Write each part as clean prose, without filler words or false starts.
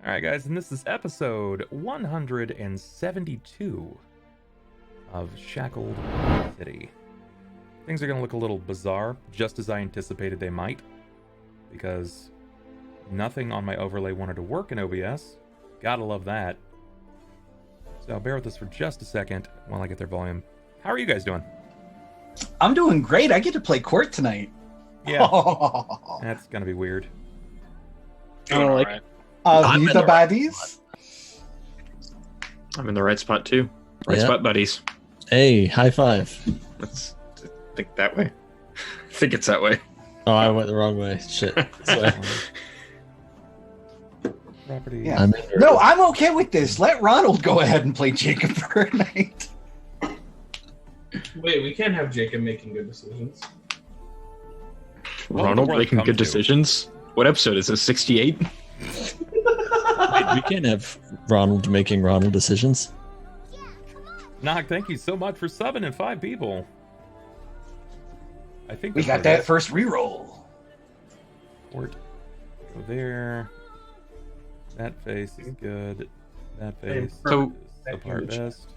Alright guys, and this is episode 172 of Shackled City. Things are going to look a little bizarre, just as I anticipated they might, because nothing on my overlay wanted to work in OBS. Gotta love that. So bear with us for just a second while I get their volume. How are you guys doing? I'm doing great. I get to play Cort tonight. Yeah, that's going to be weird. Doing all right. These the baddies. I'm in the right spot too. Right spot, buddies. Hey, high five. Let's think that way. I think it's that way. Oh, I went the wrong way. Shit. Property. Yeah. No, I'm okay with this. Let Ronald go ahead and play Jacob for a night. Wait, we can't have Jacob making good decisions. Ronald making good decisions? What episode is this? 68? We can't have Ronald making Ronald decisions. Knock, thank you so much for subbing in 5 people. I think we got that first reroll. Cort. Go there. That face is good. That face So, is the part best.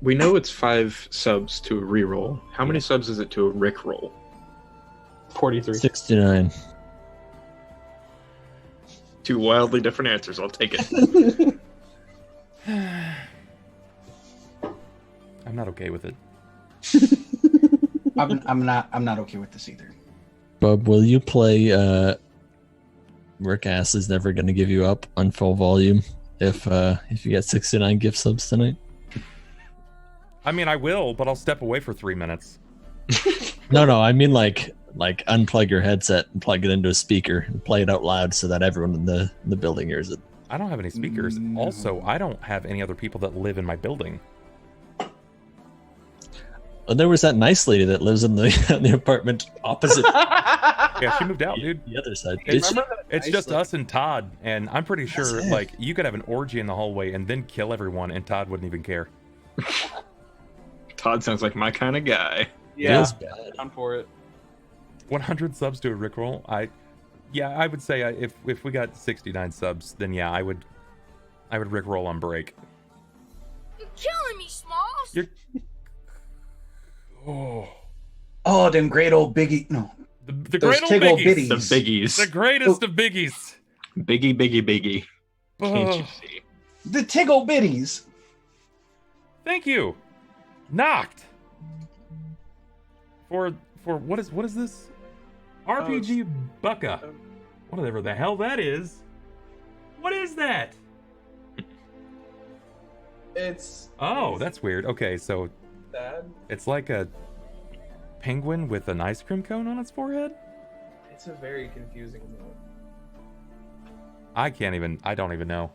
we know it's 5 subs to a reroll. How many subs is it to a Rick roll? 43. 69. 2 wildly different answers. I'll take it. I'm not okay with it. I'm not okay with this either. Bub, will you play Rick Ass is never gonna give you up on full volume if you get 69 gift subs tonight? I mean, I will, but I'll step away for 3 minutes. No, I mean like unplug your headset and plug it into a speaker and play it out loud so that everyone in the building hears it. I don't have any speakers. No. Also, I don't have any other people that live in my building. And there was that nice lady that lives in the apartment opposite Yeah, she moved out, dude. the other side. It's, Did she? it's just us and Todd, and I'm pretty sure That's it. like you could have an orgy in the hallway and then kill everyone, and Todd wouldn't even care. Todd sounds like my kind of guy. It is bad. I'm for it. 100 subs to a Rickroll. I would say if we got 69 subs, then yeah, I would Rickroll on break. You're killing me, Smalls. You're Oh, them great old biggie. No, the those great old tig old biggies. biddies. The biggies. The greatest of biggies. Biggie. Can't you Oh, see? The tig old biddies. thank you. Knocked. For what is this? RPG Bucka. Whatever the hell that is. What is that? It's Oh, that's weird. Okay, so sad. it's like a penguin with an ice cream cone on its forehead? It's a very confusing note. I don't even know.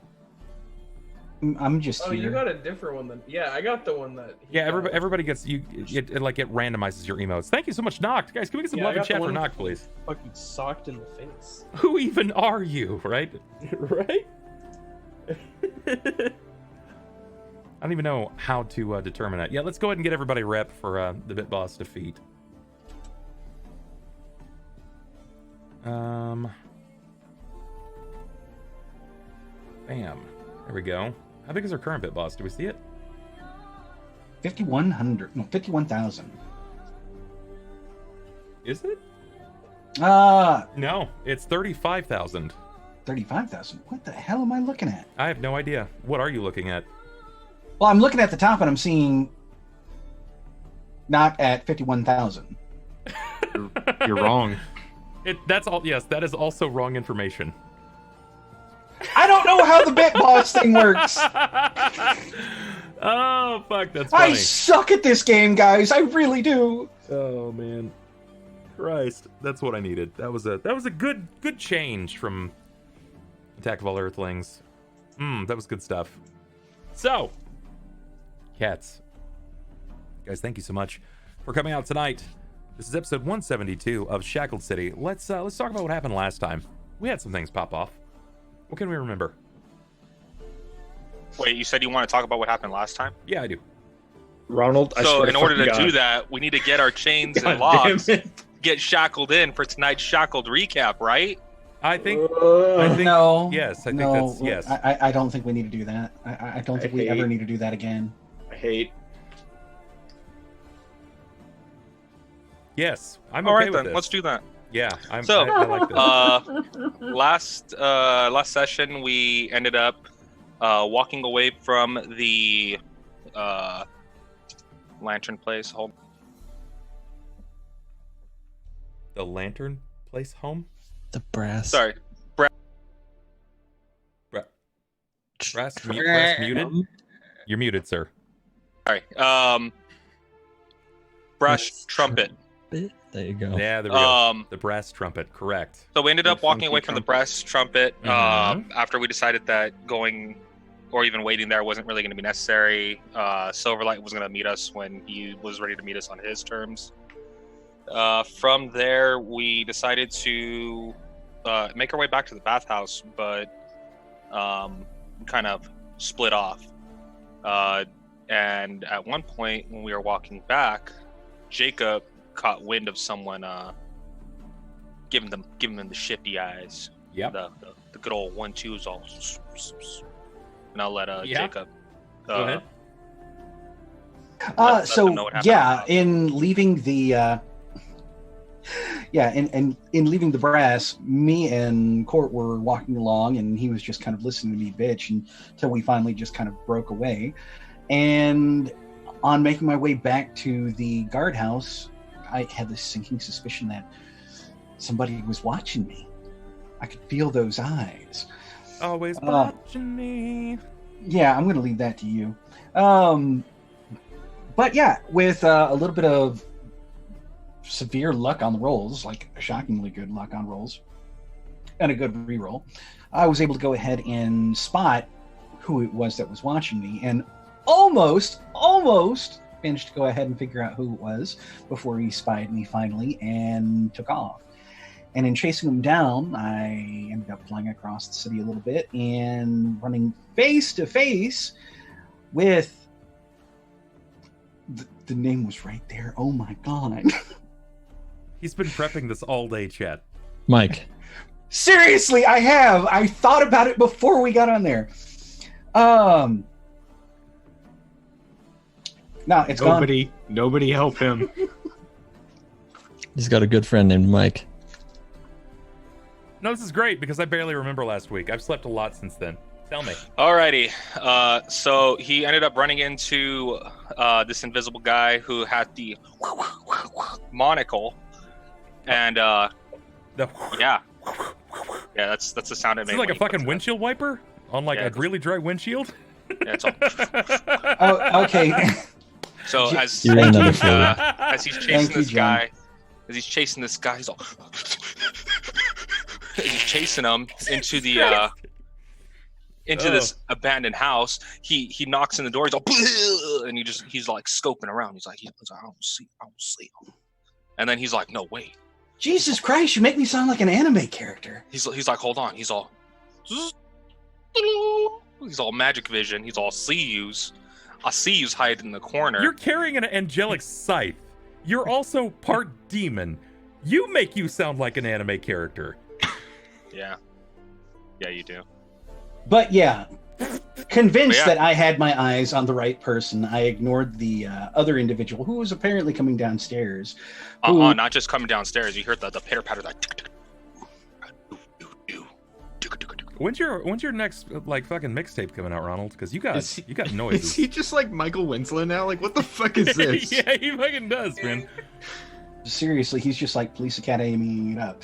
I'm just Oh, here. you got a different one than. Yeah, I got the one that. he Yeah, got. everybody gets it randomizes your emotes. Thank you so much, Knocked. Guys, can we get some Yeah, I love in got the chat for one Knocked, please? Fucking socked in the face. Who even are you, right? Right? I don't even know how to determine that. Yeah, let's go ahead and get everybody rep for the Bit Boss defeat. Bam. There we go. How big is our current Bit Boss? Do we see it? 5,100. No, 51,000. Is it? No, it's 35,000. 35,000. What the hell am I looking at? I have no idea. What are you looking at? Well, I'm looking at the top and I'm seeing not at 51,000. You're wrong. That's all. Yes, that is also wrong information. I don't know how the Bit Boss thing works. Oh fuck, that's funny. I suck at this game, guys. I really do. Oh man, Christ, that's what I needed. That was a good change from Attack of All Earthlings. That was good stuff. So, cats, guys, thank you so much for coming out tonight. This is episode 172 of Shackled City. Let's talk about what happened last time. We had some things pop off. What can we remember? Wait, you said you want to talk about what happened last time? Yeah, I do. Ronald, I So swear in order to fucking do God. that, we need to get our chains God and locks, damn it. get shackled in for tonight's Shackled recap, right? I think No. yes. I think no, that's yes. I don't think we need to do that. I don't think we ever need to do that again. I hate. Yes, I'm All okay right with then, this. let's do that. Yeah, So, I like this. Last session we ended up walking away from the lantern place. Hold. The lantern place home. The brass. Sorry. Brass muted. You're muted, sir. Sorry. Brass trumpet. There you go. Yeah, there we go. The brass trumpet, correct. So we ended up The walking funky away from the trumpet. brass trumpet Mhm. after we decided that going or even waiting there wasn't really going to be necessary. Silverlight was going to meet us when he was ready to meet us on his terms. From there, we decided to make our way back to the bathhouse, but kind of split off. And at one point, when we were walking back, Jacob caught wind of someone giving them the shifty eyes. Yep. The good old 1-2s all. And I'll let Yeah. Jacob. Go ahead. let them So know what happened. yeah, in leaving the in leaving the brass, me and Cort were walking along, and he was just kind of listening to me bitch until we finally just kind of broke away. And on making my way back to the guardhouse, I had this sinking suspicion that somebody was watching me. I could feel those eyes. Always watching me. Yeah, I'm going to leave that to you. But yeah, with a little bit of severe luck on the rolls, like shockingly good luck on rolls, and a good reroll, I was able to go ahead and spot who it was that was watching me, and almost managed to go ahead and figure out who it was before he spied me finally and took off. And in chasing him down, I ended up flying across the city a little bit and running face to face with the name was right there. Oh my god. He's been prepping this all day, chat. Mike. Seriously, I have. I thought about it before we got on there. No, it's gone. Nobody help him. He's got a good friend named Mike. No, this is great because I barely remember last week. I've slept a lot since then. Tell me. Alrighty. So he ended up running into this invisible guy who had the monocle, and yeah, that's the sound it This made. is like when a he fucking puts it windshield wiper on like Yeah, a it goes- really dry windshield. up. Yeah, it's all. Oh, okay. So as You're another fool. as he's Thank chasing you, this John. guy, he's all. He's chasing him into the this abandoned house. He knocks in the door. He's all, and he's like scoping around. He's like, I don't see him. And then he's like, no, wait. Jesus Christ, you make me sound like an anime character. He's like, hold on. He's all magic vision. He's all I see you's hiding in the corner. You're carrying an angelic scythe. You're also part demon. You make you sound like an anime character. Yeah, you do. But yeah, convinced But yeah. that I had my eyes on the right person, I ignored the other individual who was apparently coming downstairs. who- Not just coming downstairs. You heard the pitter patter like. When's your next like fucking mixtape coming out, Ronald? Because you got Is you noises. Is he just like Michael Winslow now? Like, what the fuck is this? Yeah, he fucking does, man. Seriously, he's just like Police Academy it up.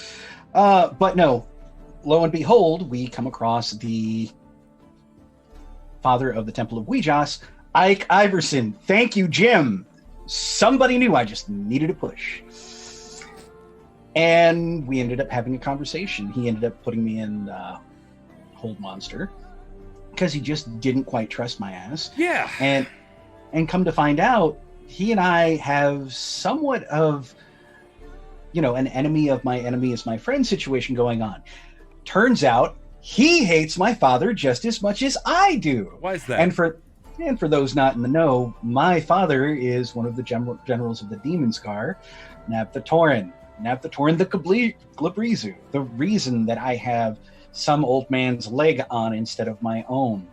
But no, lo and behold, we come across the father of the Temple of Ouijas, Ike Iverson. Thank you, Jim. Somebody knew. I just needed a push. And we ended up having a conversation. He ended up putting me in Hold Monster because he just didn't quite trust my ass. Yeah. And come to find out, he and I have somewhat of, an enemy of my enemy is my friend situation going on. Turns out he hates my father just as much as I do. Why is that? And for those not in the know, my father is one of the generals of the Demon Scar, Nab the Tauren. Navthatorin the Glabrizu, the reason that I have some old man's leg on instead of my own,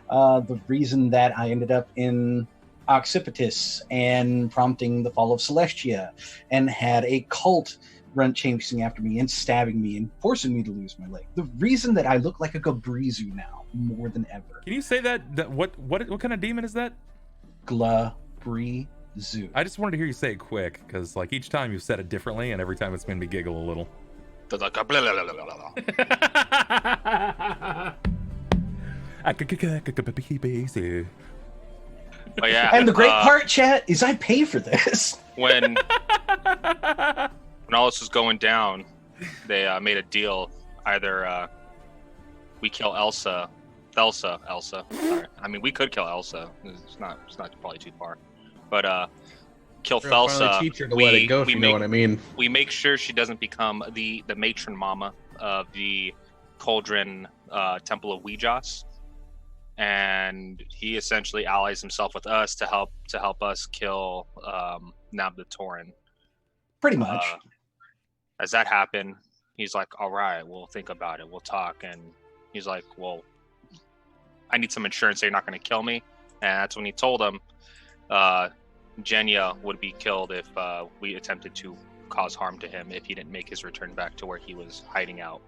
the reason that I ended up in Occipitus and prompting the fall of Celestia and had a cult run chasing after me and stabbing me and forcing me to lose my leg. The reason that I look like a Glabrizu now more than ever. Can you say that what kind of demon is that? Glabrizu. I just wanted to hear you say it quick, because like each time you've said it differently, and every time it's made me giggle a little. Oh yeah. And the great part, chat, is I pay for this. When all this was going down, they made a deal. Either we kill Thelsa. Sorry. I mean, we could kill Elsa. It's not probably too far. But kill Thelsa. Teach her to let it go, if you know what I mean. We make sure she doesn't become the matron mama of the Cauldron Temple of Ouijas. And he essentially allies himself with us to help us kill Navthatorin. Pretty much. As that happened, he's like, all right, we'll think about it. We'll talk. And he's like, well, I need some insurance that you're not going to kill me. And that's when he told him Jenya would be killed if we attempted to cause harm to him if he didn't make his return back to where he was hiding out.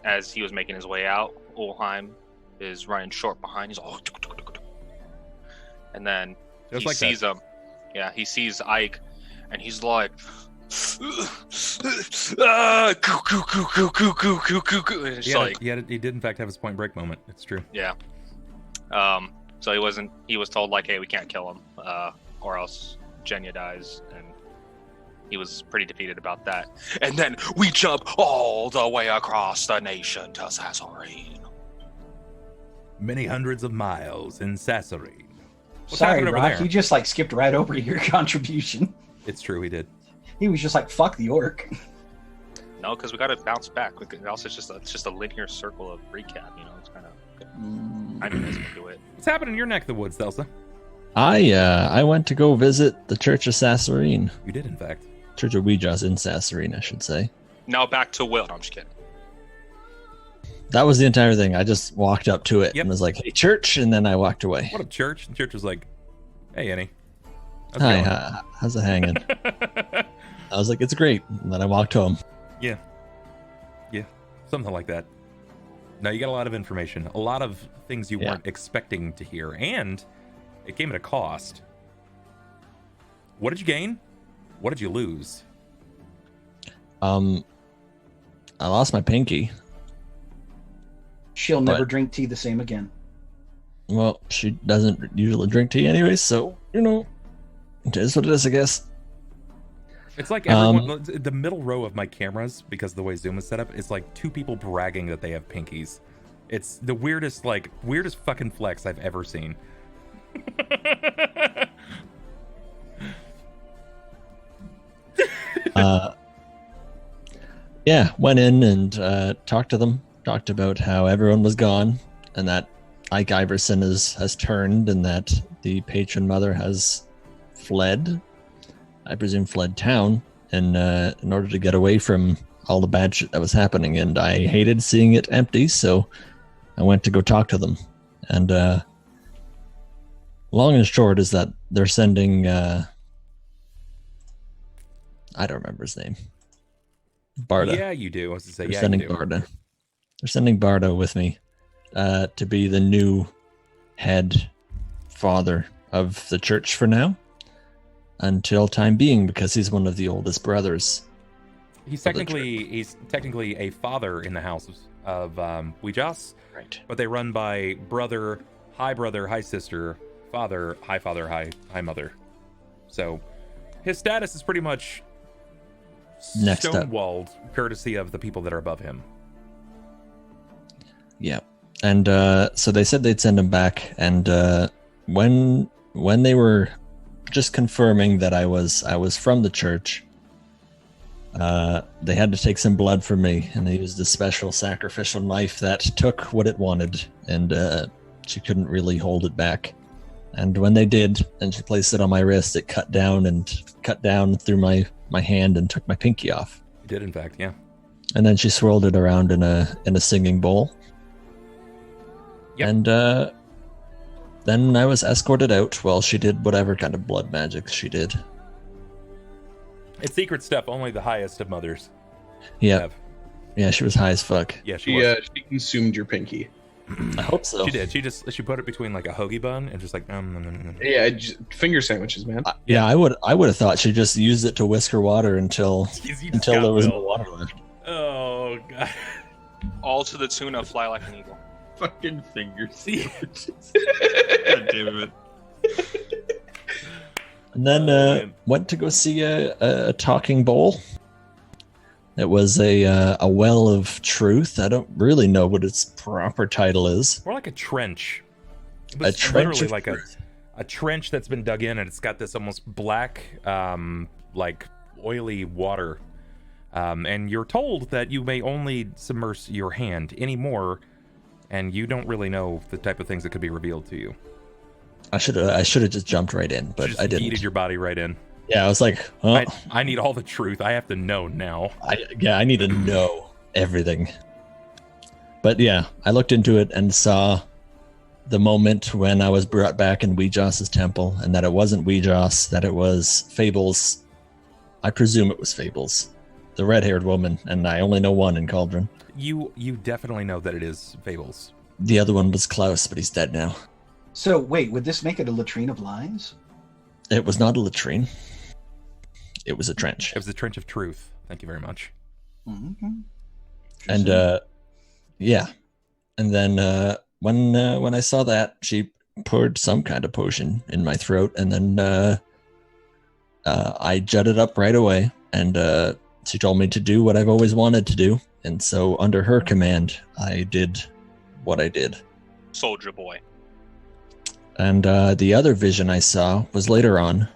As he was making his way out, Ulhime is running short behind. He's all, and then Just he like sees that. him. Yeah, he sees Ike, and he's like, and it's He did in fact have his point break moment. It's true. yeah. So he was told like, hey, we can't kill him, or else Jenya dies, and he was pretty defeated about that. And then we jump all the way across the nation to Sassorine. Many hundreds of miles in Sassorine. What's Sorry, happening over Rahk, there? you just like skipped right over your contribution. It's true, he did. He was just like, fuck the orc. No, because we got to bounce back. Also, it's just a linear circle of recap. You know, it's kind of. I knew guys could do it. What's happening in your neck of the woods, Thelsa? I went to go visit the Church of Sassorine. You did, in fact. Church of Ouija's in Sassorine, I should say. Now back to Will. No, I'm just kidding. That was the entire thing. I just walked up to it Yep. and was like, hey, church, and then I walked away. What up, church? And church was like, hey, Annie. How's it Hi, going?" how's it hanging? I was like, it's great. And then I walked home. Yeah, something like that. No, you got a lot of information, a lot of things you weren't expecting to hear, and it came at a cost. What did you gain? What did you lose? I lost my pinky. She'll never But- drink tea the same again. Well, she doesn't usually drink tea anyway, so, it is what it is, I guess. It's like everyone, the middle row of my cameras, because of the way Zoom is set up, it's like two people bragging that they have pinkies. It's the weirdest fucking flex I've ever seen. Went in and talked to them. Talked about how everyone was gone and that Ike Iverson has turned and that the patron mother has fled. I presume fled town in order to get away from all the bad shit that was happening. And I hated seeing it empty, so I went to go talk to them. And long and short is that they're sending... I don't remember his name. Barda. Yeah, you do. I was to say, They're yeah, sending you do. Barda. They're sending Barda with me to be the new head father of the church for now, until time being, because he's one of the oldest brothers. He's technically a father in the house of Ouijas, Right. but they run by brother, high sister, father, high mother. So his status is pretty much Next up. stonewalled, courtesy of the people that are above him. Yeah. And so they said they'd send him back, and when they were just confirming that I was from the church, they had to take some blood from me, and they used a special sacrificial knife that took what it wanted, and she couldn't really hold it back. And when they did, and she placed it on my wrist, it cut down through my hand and took my pinky off. You did, in fact, yeah. And then she swirled it around in a singing bowl. Yep. And then I was escorted out while she did whatever kind of blood magic she did. It's secret stuff only the highest of mothers Yeah. have. Yeah, she was high as fuck. Yeah, she was. She consumed your pinky. I hope so. She did. She put it between like a hoagie bun and just like Yeah, finger sandwiches, man. Yeah, I would have thought she just used it to whisk her water until You just until got there was Will. no water left. Oh god. All to the tune of Fly Like an Eagle. Fucking finger See? sandwiches. God damn it. And then man. went to go see a talking bowl. It was a well of truth. I don't really know what its proper title is. More like a trench. It A was trench literally of like truth. a trench that's been dug in, and it's got this almost black, like oily water. And you're told that you may only submerge your hand anymore, and you don't really know the type of things that could be revealed to you. I should have just jumped right in, but Just I didn't. yeeted your body right in. Yeah, I was like, oh, I need all the truth. I have to know now. I need to know everything. But yeah, I looked into it and saw the moment when I was brought back in Weejos's temple, and that it wasn't Weejos, that it was Fables. I presume it was Fables, the red-haired woman, and I only know one in Cauldron. You definitely know that it is Fables. The other one was Klaus, but he's dead now. So wait, would this make it a latrine of lies? It was not a latrine. It was a trench. It was the trench of truth. Thank you very much. Mm-hmm. And yeah. And then when I saw that, she poured some kind of potion in my throat, and then I jutted up right away, and she told me to do what I've always wanted to do. And so under her command, I did what I did. Soldier boy. And the other vision I saw was later on,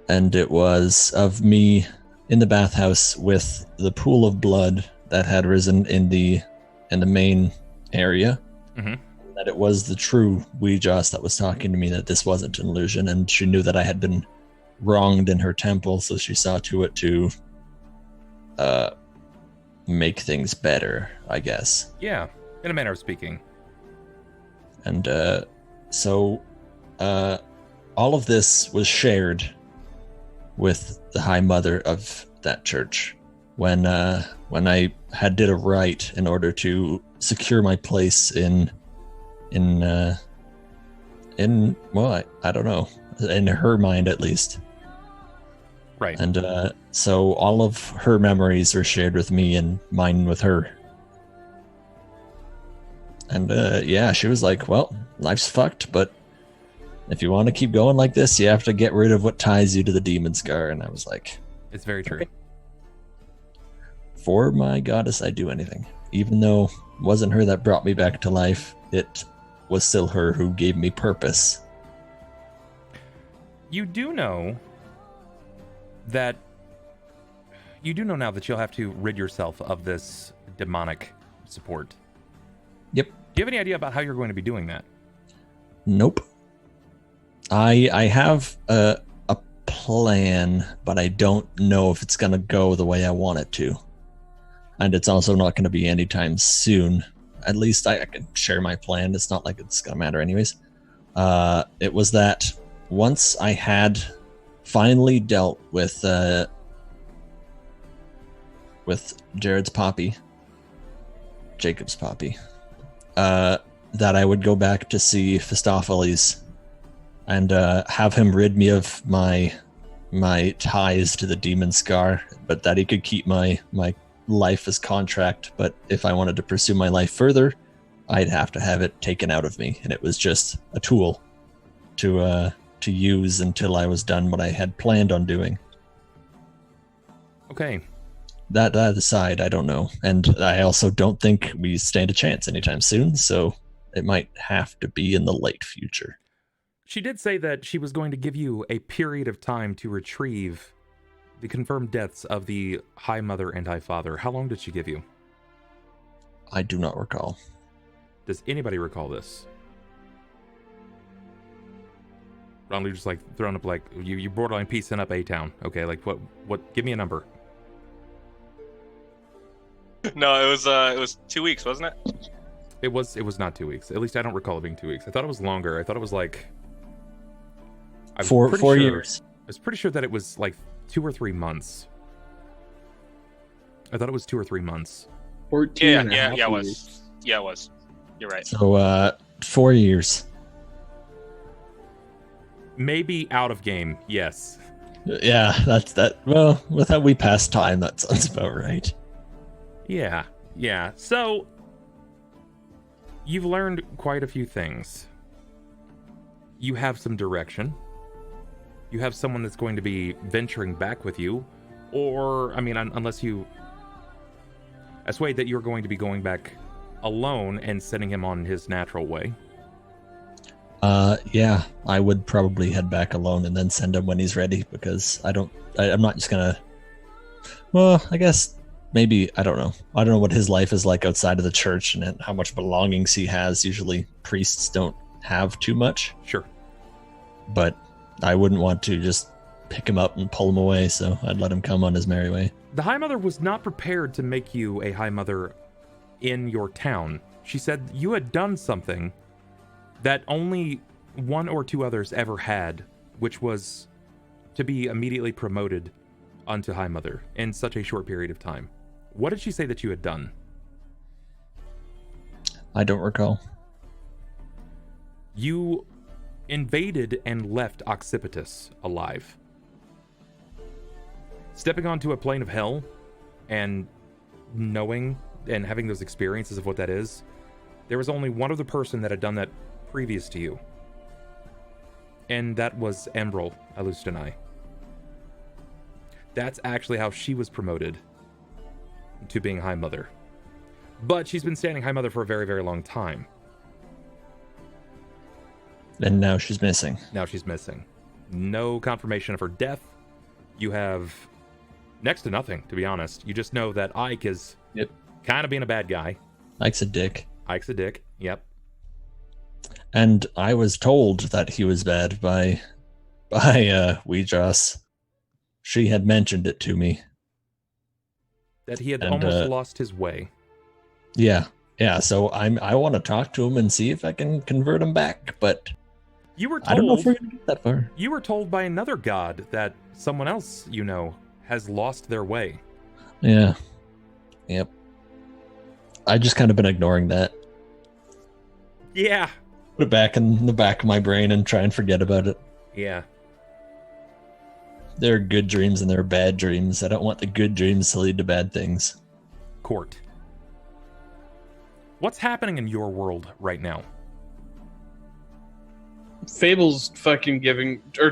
and it was of me in the bathhouse with the pool of blood that had risen in the main area. Mhm. That it was the true Weejos that was talking to me, that this wasn't an illusion, and she knew that I had been wronged in her temple, so she saw to it to make things better, I guess. Yeah, in a manner of speaking. And so all of this was shared with the High Mother of that church when I had did a rite in order to secure my place in well, I don't know, in her mind at least. Right. And so all of her memories are shared with me and mine with her. And yeah, she was like, well, life's fucked, but if you want to keep going like this, you have to get rid of what ties you to the demon scar. And I was like, It's very true. for my goddess, I'd do anything. Even though it wasn't her that brought me back to life, it was still her who gave me purpose. You do know now that you'll have to rid yourself of this demonic support. Yep. Do you have any idea about how you're going to be doing that? Nope. I have a plan, but I don't know if it's going to go the way I want it to. And it's also not going to be anytime soon. At least I can share my plan. It's not like it's going to matter anyways. It was that once I had finally dealt with Jared's poppy, Jacob's poppy, that I would go back to see Phistopheles and have him rid me of my ties to the demon scar, but that he could keep my life as contract. But if I wanted to pursue my life further, I'd have to have it taken out of me, and it was just a tool to use until I was done what I had planned on doing. Okay. That aside, I don't know, and I also don't think we stand a chance anytime soon, so it might have to be in the late future. She did say that she was going to give you a period of time to retrieve the confirmed deaths of the High Mother and High Father. How long did she give you? I do not recall. Does anybody recall this? Ronald just like throwing up like you borderline piecing up A-Town. Okay, like what? Give me a number. No, it was 2 weeks, wasn't it? It was not 2 weeks. At least I don't recall it being 2 weeks. I thought it was longer. I thought it was like Four years. I was pretty sure that it was like 2 or 3 months. I thought it was 2 or 3 months. 14 Yeah, and a half it was. weeks. Yeah, it was. You're right. So 4 years. Maybe out of game. Yes. Yeah, that's that. Well, with how we pass time, that sounds about right. Yeah. Yeah. So you've learned quite a few things. You have some direction. You have someone that's going to be venturing back with you, or I mean, unless you assuade that you're going to be going back alone and sending him on his natural way. Yeah, I would probably head back alone and then send him when he's ready, because I'm not just gonna. Well, I guess maybe I don't know. I don't know what his life is like outside of the church and how much belongings he has. Usually, priests don't have too much. Sure. But I wouldn't want to just pick him up and pull him away, so I'd let him come on his merry way. The High Mother was not prepared to make you a High Mother in your town. She said you had done something that only 1 or 2 others ever had, which was to be immediately promoted unto High Mother in such a short period of time. What did she say that you had done? I don't recall. You invaded and left Occipitus alive. Stepping onto a plane of hell and knowing and having those experiences of what that is, there was only one other person that had done that previous to you. And that was Emerald Alustanai. That's actually how she was promoted to being High Mother. But she's been standing High Mother for a very, very long time. And now she's missing. Now she's missing. No confirmation of her death. You have next to nothing, to be honest. You just know that Ike is kind of being a bad guy. Ike's a dick. Ike's a dick, yep. And I was told that he was bad by Weedross. She had mentioned it to me. That he had And, almost lost his way. Yeah. So I want to talk to him and see if I can convert him back, but You were told, I don't know if we're gonna get that far. You were told by another god that someone else you know has lost their way. Yeah. Yep. I just kind of been ignoring that. Yeah. Put it back in the back of my brain and try and forget about it. Yeah. There are good dreams and there are bad dreams. I don't want the good dreams to lead to bad things. Cort. What's happening in your world right now? Fable's fucking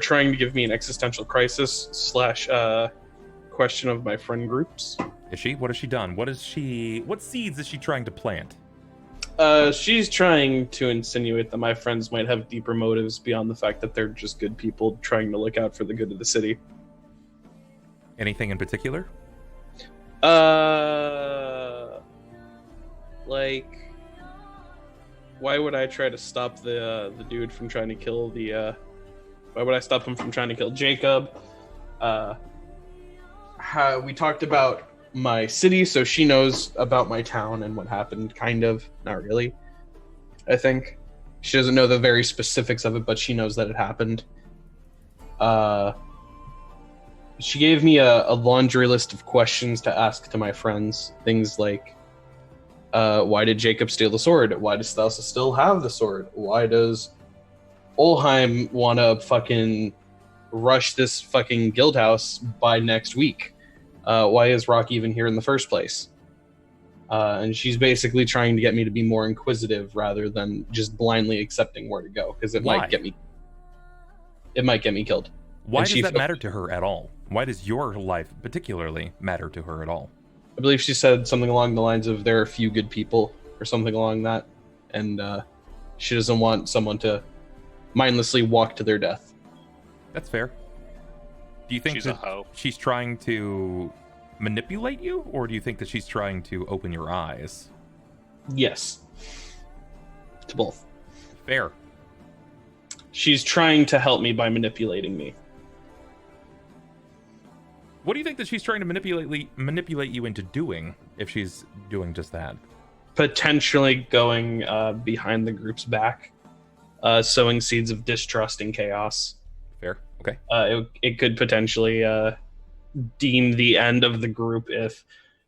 trying to give me an existential crisis / question of my friend groups. Is she? What has she done? What seeds is she trying to plant? She's trying to insinuate that my friends might have deeper motives beyond the fact that they're just good people trying to look out for the good of the city. Anything in particular? Like, why would I try to stop the dude from trying to kill why would I stop him from trying to kill Jakob? How we talked about my city, so she knows about my town and what happened, kind of. Not really. I think. She doesn't know the very specifics of it, but she knows that it happened. She gave me a laundry list of questions to ask to my friends. Things like, why did Jakob steal the sword? Why does Thelsa still have the sword? Why does Ulhime want to fucking rush this fucking guild house by next week? Why is Rahk even here in the first place? And she's basically trying to get me to be more inquisitive rather than just blindly accepting where to go, because it might get me killed. Why does that matter to her at all? Why does your life particularly matter to her at all? I believe she said something along the lines of there are a few good people or something along that, and she doesn't want someone to mindlessly walk to their death. That's fair. Do you think she's trying to manipulate you, or do you think that she's trying to open your eyes? Yes. To both. Fair. She's trying to help me by manipulating me. What do you think that she's trying to manipulate you into doing if she's doing just that? Potentially going behind the group's back, sowing seeds of distrust and chaos. Fair. Okay. It could potentially deem the end of the group if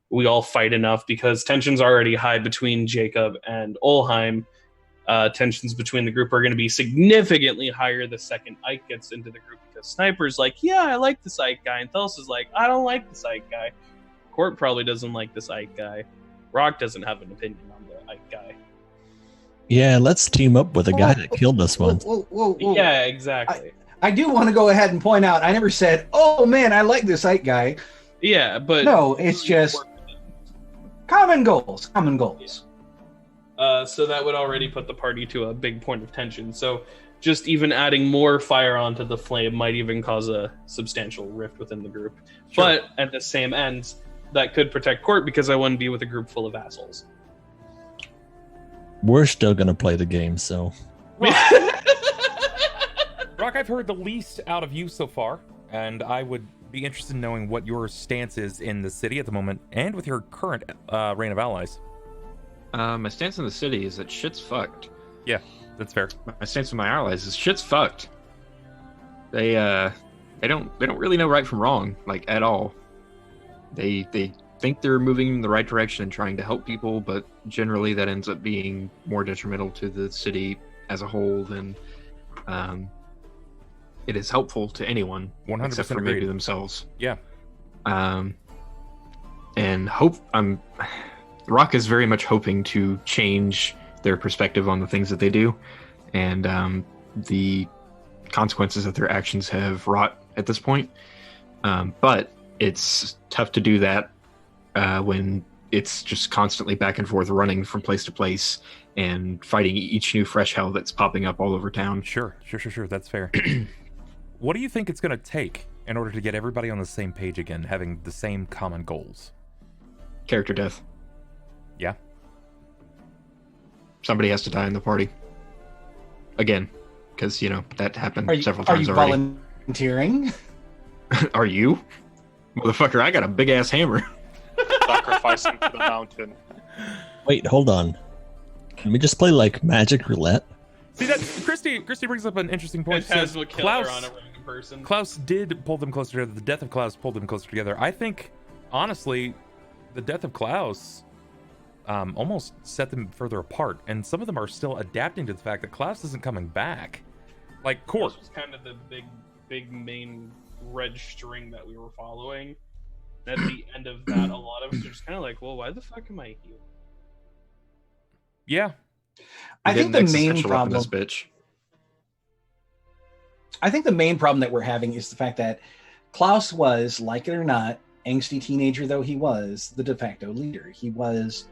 we all fight enough, because tension's already high between Jakob and Ulhime. Tensions between the group are going to be significantly higher the second Ike gets into the group, because Sniper's like, yeah, I like this Ike guy, and Thelsa's like, I don't like this Ike guy. Cort probably doesn't like this Ike guy. Rahk doesn't have an opinion on the Ike guy. Yeah, let's team up with a guy that killed us once. Whoa. Yeah, exactly. I do want to go ahead and point out, I never said, oh man, I like this Ike guy. Yeah, but... No, it's just common goals. So that would already put the party to a big point of tension. So just even adding more fire onto the flame might even cause a substantial rift within the group. Sure. But at the same end, that could protect Cort, because I wouldn't be with a group full of assholes. We're still going to play the game, so... Rahk, I've heard the least out of you so far, and I would be interested in knowing what your stance is in the city at the moment, and with your current reign of allies. My stance in the city is that shit's fucked. Yeah, that's fair. My stance with my allies is shit's fucked. They don't really know right from wrong, like, at all. They think they're moving in the right direction and trying to help people, but generally that ends up being more detrimental to the city as a whole than it is helpful to anyone 100% except for maybe themselves. Yeah. And Rahk is very much hoping to change their perspective on the things that they do, and the consequences that their actions have wrought at this point. But it's tough to do that when it's just constantly back and forth running from place to place and fighting each new fresh hell that's popping up all over town. Sure. That's fair. What do you think it's going to take in order to get everybody on the same page again, having the same common goals? Character death. Yeah. Somebody has to die in the party. Again. Because, that happened several times already. Are you volunteering? Are you? Motherfucker, I got a big-ass hammer. Sacrificing to the mountain. Wait, hold on. Can we just play, like, Magic Roulette? See, that Christy brings up an interesting point. Says Klaus on a random person. Klaus did pull them closer together. The death of Klaus pulled them closer together. I think, honestly, the death of Klaus almost set them further apart, and some of them are still adapting to the fact that Klaus isn't coming back. Like Cort was kind of the big main red string that we were following. At the end of that, a lot of us are just kind of like, well, why the fuck am I here? Yeah. I think the main problem that we're having is the fact that Klaus was, like it or not, angsty teenager though he was, the de facto leader. He was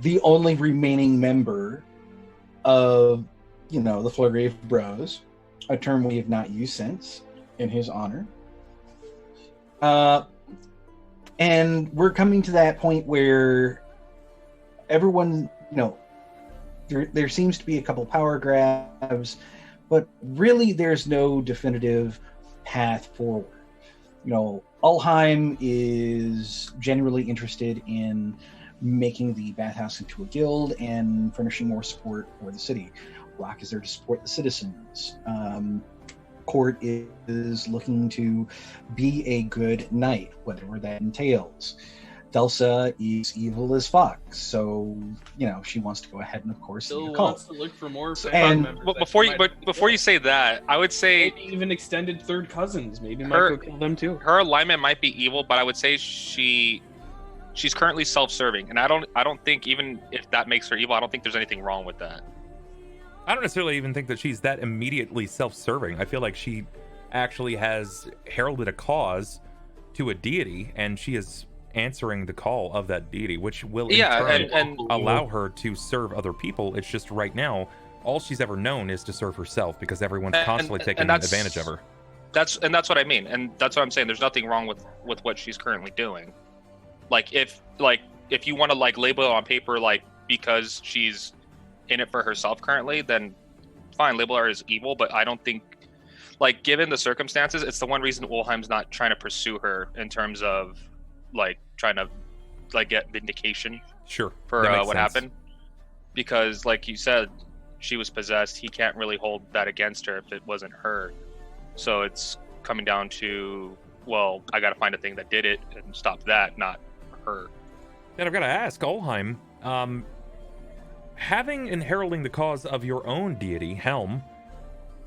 the only remaining member of, the Flurry of Bros, a term we have not used since, in his honor. And we're coming to that point where everyone, there seems to be a couple power grabs, but really there's no definitive path forward. Ulhime is generally interested in making the bathhouse into a guild and furnishing more support for the city. Rahk is there to support the citizens. Cort is looking to be a good knight, whatever that entails. Thelsa is evil as fuck, so she wants to go ahead and, of course, still see a cult. wants to look for more. But before you say that, I would say maybe even extended third cousins. Maybe might go kill them too. Her alignment might be evil, but I would say she's currently self-serving, and I don't think, even if that makes her evil, I don't think there's anything wrong with that. I don't necessarily even think that she's that immediately self-serving. I feel like she actually has heralded a cause to a deity, and she is answering the call of that deity, which will in turn and allow her to serve other people. It's just right now, all she's ever known is to serve herself, because everyone's constantly taking advantage of her. That's what I mean, and that's what I'm saying. There's nothing wrong with what she's currently doing. If you want to label it on paper, because she's in it for herself currently, then fine, label her as evil, but I don't think, like, given the circumstances, it's the one reason Ulhime's not trying to pursue her in terms of, like, trying to, like, get vindication Sure. for That makes what sense. happened. Because, like you said, she was possessed. He can't really hold that against her if it wasn't her. So it's coming down to, well, I got to find a thing that did it and stop that, not her. And I've got to ask, Ulhime, having and heralding the cause of your own deity, Helm,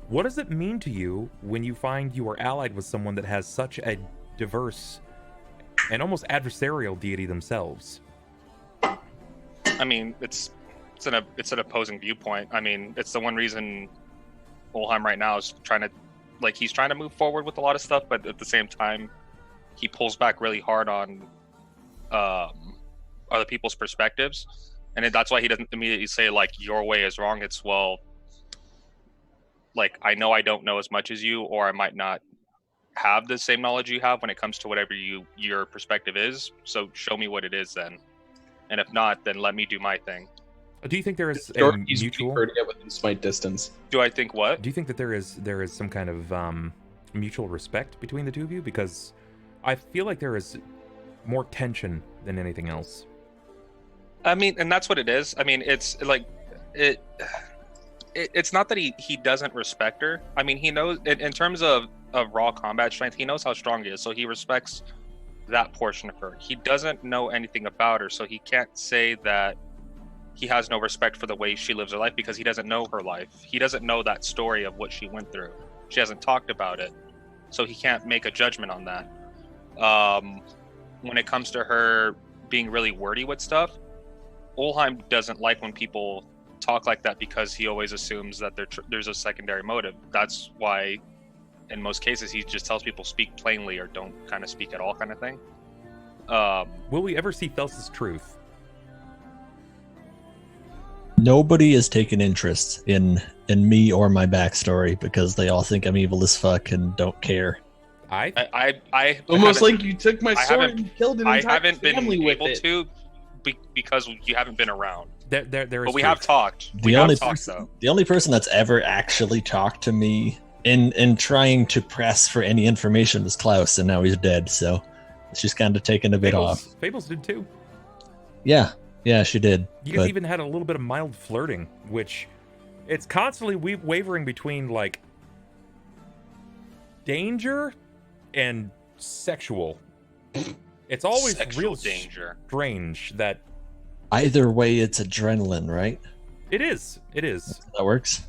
what does it mean to you when you find you are allied with someone that has such a diverse and almost adversarial deity themselves? I mean, it's an opposing viewpoint. I mean, it's the one reason Ulhime right now is trying to, like, he's trying to move forward with a lot of stuff, but at the same time, he pulls back really hard on other people's perspectives, and that's why he doesn't immediately say, like, your way is wrong. It's, well, like, I know I don't know as much as you, or I might not have the same knowledge you have when it comes to whatever your perspective is, so show me what it is then, and if not, then let me do my thing. Do you think there is a Jordan, he's mutual? prefer to get within smite distance. Do I think what? Do you think that there is some kind of mutual respect between the two of you? Because I feel like there is more tension than anything else. I mean, and that's what it is. I mean, it's like it's not that he doesn't respect her. I mean, he knows in terms of raw combat strength, he knows how strong he is, so he respects that portion of her. He doesn't know anything about her, so he can't say that he has no respect for the way she lives her life, because he doesn't know her life. He doesn't know that story of what she went through. She hasn't talked about it, so he can't make a judgment on that. When it comes to her being really wordy with stuff, Ulhime doesn't like when people talk like that, because he always assumes that there's a secondary motive. That's why in most cases he just tells people speak plainly or don't kind of speak at all, kind of thing. Will we ever see Thelsa's truth? Nobody has taken interest in me or my backstory because they all think I'm evil as fuck and don't care. I Almost haven't- like you took my I sword haven't- and killed an I entire haven't been family with able it. to because you haven't been around. There is But we truth. have talked. The only though. the only person that's ever actually talked to me in trying to press for any information was Klaus, and now he's dead. So it's just kind of taken a bit off. Fables did too. Yeah, she did. You guys But even had a little bit of mild flirting, which it's constantly wavering between, like, danger and sexual. It's always Sexual real danger. strange that either way, it's adrenaline, right? it is. That works.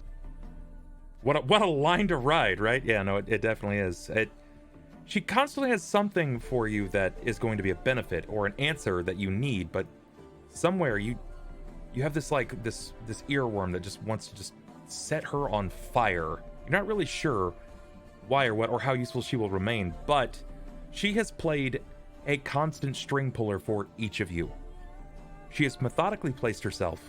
What a line to ride, right? Yeah, no, it definitely is. She constantly has something for you that is going to be a benefit or an answer that you need, but somewhere you have this, like, this earworm that just wants to just set her on fire. You're not really sure why or what or how useful she will remain, but she has played a constant string puller for each of you. She has methodically placed herself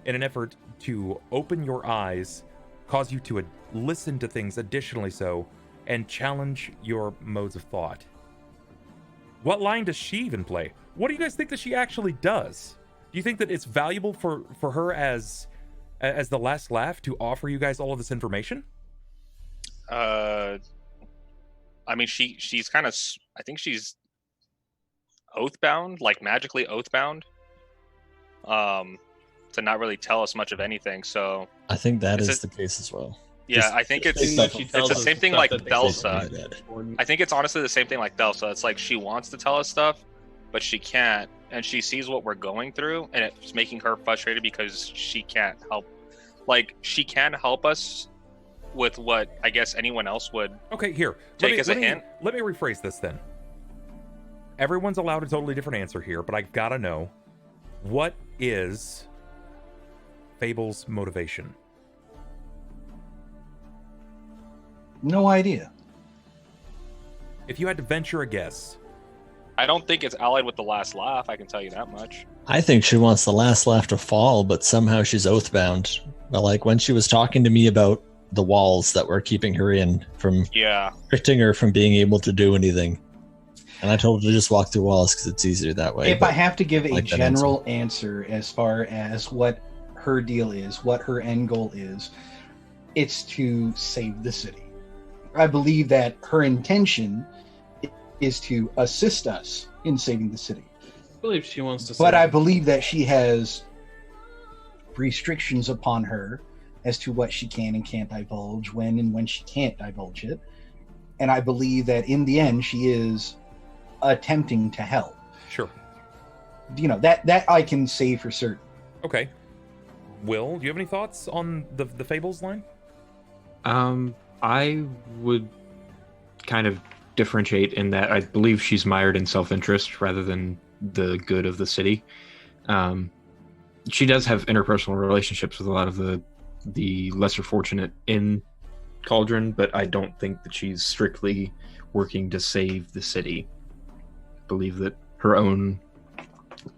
in an effort to open your eyes, cause you to listen to things additionally so, and challenge your modes of thought. What line does she even play? What do you guys think that she actually does? Do you think that it's valuable for her as the last laugh to offer you guys all of this information? I mean, she's kind of. I think she's oathbound, like magically oathbound. To not really tell us much of anything. So I think that Is is it- the case as well. yeah, Just- I think just it's based off she of- tells it's the us same thing stuff like that they Thelsa. say that. I think it's honestly the same thing like Thelsa. It's like she wants to tell us stuff, but she can't, and she sees what we're going through, and it's making her frustrated because she can't help. Like, she can help us with what I guess anyone else would. Okay, here. Take as a hint. Let me rephrase this then. Everyone's allowed a totally different answer here, but I gotta know, what is Fable's motivation? No idea. If you had to venture a guess. I don't think it's allied with the last laugh. I can tell you that much. I think she wants the last laugh to fall, but somehow she's oathbound. But like when she was talking to me about the walls that were keeping her in from Yeah. restricting her from being able to do anything. And I told her to just walk through walls because it's easier that way. If I have to give a like that general answer as far as what her deal is, what her end goal is, it's to save the city. I believe that her intention is to assist us in saving the city. I believe she wants to. But I believe that she has restrictions upon her as to what she can and can't divulge, when she can't divulge it. And I believe that in the end, she is attempting to help. Sure. You know, that I can say for certain. Okay. Will, do you have any thoughts on the Fables line? I would kind of differentiate in that I believe she's mired in self-interest rather than the good of the city. She does have interpersonal relationships with a lot of the lesser fortunate in Cauldron, but I don't think that she's strictly working to save the city. I believe that her own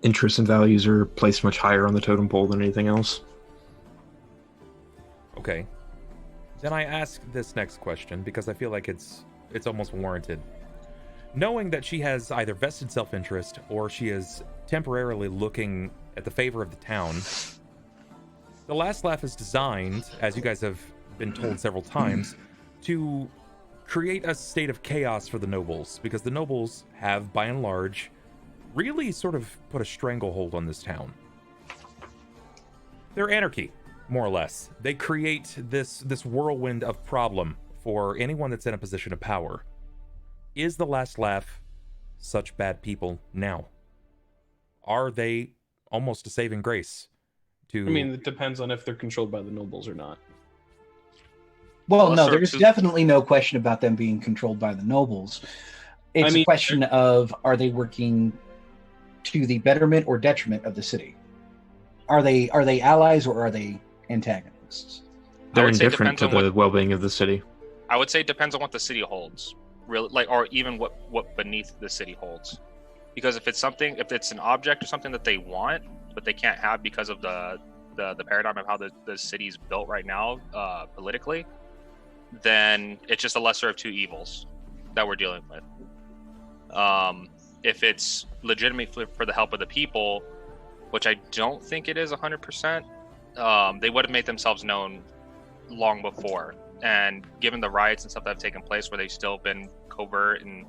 interests and values are placed much higher on the totem pole than anything else. Okay. Then I ask this next question because I feel like it's almost warranted. Knowing that she has either vested self-interest or she is temporarily looking at the favor of the town, the Last Laugh is designed, as you guys have been told several times, to create a state of chaos for the nobles, because the nobles have, by and large, really sort of put a stranglehold on this town. They're anarchy, more or less. They create this whirlwind of problem for anyone that's in a position of power. Is the Last Laugh such bad people now? Are they almost a saving grace? I mean, it depends on if they're controlled by the nobles or not. Well, no, there's definitely no question about them being controlled by the nobles. It's a question of, are they working to the betterment or detriment of the city? Are they allies or are they antagonists? They're indifferent to the well-being of the city. I would say it depends on what the city holds, really, like, or even what beneath the city holds. Because if it's an object or something that they want but they can't have because of the paradigm of how the city's built right now, politically, then it's just a lesser of two evils that we're dealing with. If it's legitimate for the help of the people, which I don't think it is 100%, they would have made themselves known long before. And given the riots and stuff that have taken place where they've still been covert and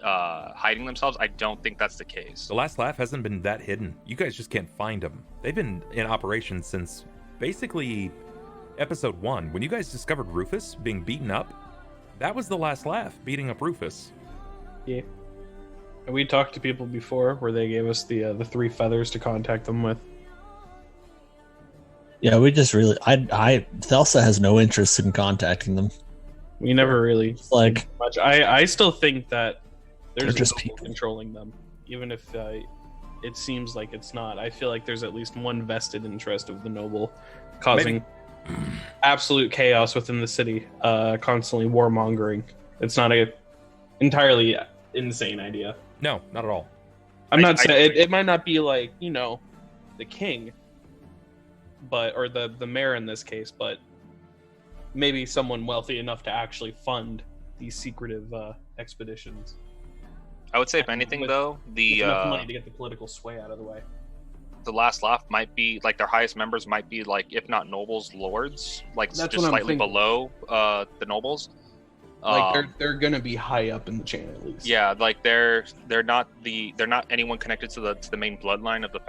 hiding themselves, I don't think that's the case. The Last Laugh hasn't been that hidden. You guys just can't find them. They've been in operation since basically episode 1. When you guys discovered Rufus being beaten up, that was the Last Laugh beating up Rufus. Yeah. And we talked to people before where they gave us the 3 feathers to contact them with. Yeah, we just really... Thelsa has no interest in contacting them. We never really... Like... much. I still think that there's just people controlling them. Even if it seems like it's not. I feel like there's at least one vested interest of the noble causing absolute chaos within the city, constantly warmongering. It's not a entirely insane idea. No, not at all. I'm not saying it might not be like, the king, or the mayor in this case, but maybe someone wealthy enough to actually fund these secretive expeditions. I would say, if anything, though, enough money to get the political sway out of the way. The Last Laugh might be like their highest members might be like, if not nobles, lords, like That's just slightly below the nobles. Like they're gonna be high up in the chain at least. Yeah, like they're not anyone connected to the main bloodline of the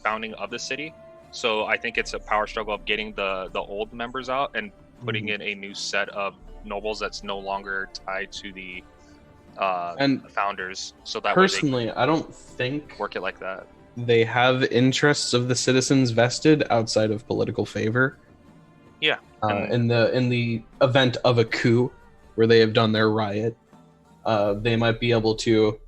founding of the city. So I think it's a power struggle of getting the old members out and putting in a new set of nobles that's no longer tied to the founders. So that personally, I don't think work it like that. They have interests of the citizens vested outside of political favor. Yeah. In the event of a coup where they have done their riot, they might be able to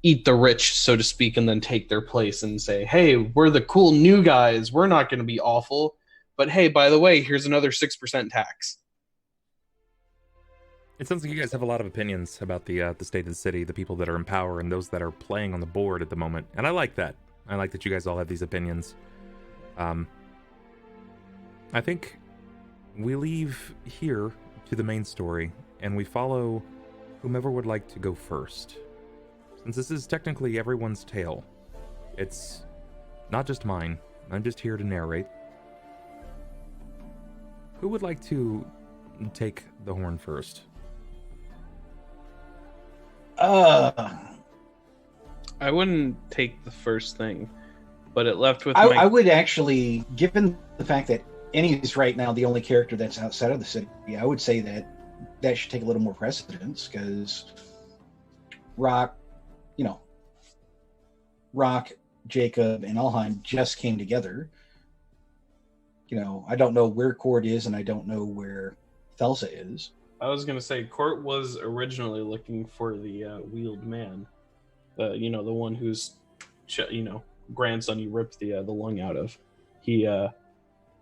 eat the rich, so to speak, and then take their place and say, hey, we're the cool new guys. We're not going to be awful. But hey, by the way, here's another 6% tax. It sounds like you guys have a lot of opinions about the state of the city, the people that are in power, and those that are playing on the board at the moment. And I like that. I like that you guys all have these opinions. I think we leave here to the main story, and we follow whomever would like to go first. Since this is technically everyone's tale, it's not just mine. I'm just here to narrate. Who would like to take the horn first? I wouldn't take the first thing, but it left with I would actually, given the fact that Annie's right now the only character that's outside of the city, I would say that should take a little more precedence, because Rahk, Jakob, and Ulhime just came together. I don't know where Cort is, and I don't know where Thelsa is. I was gonna say Cort was originally looking for the wheeled man, the one whose grandson you ripped the lung out of. He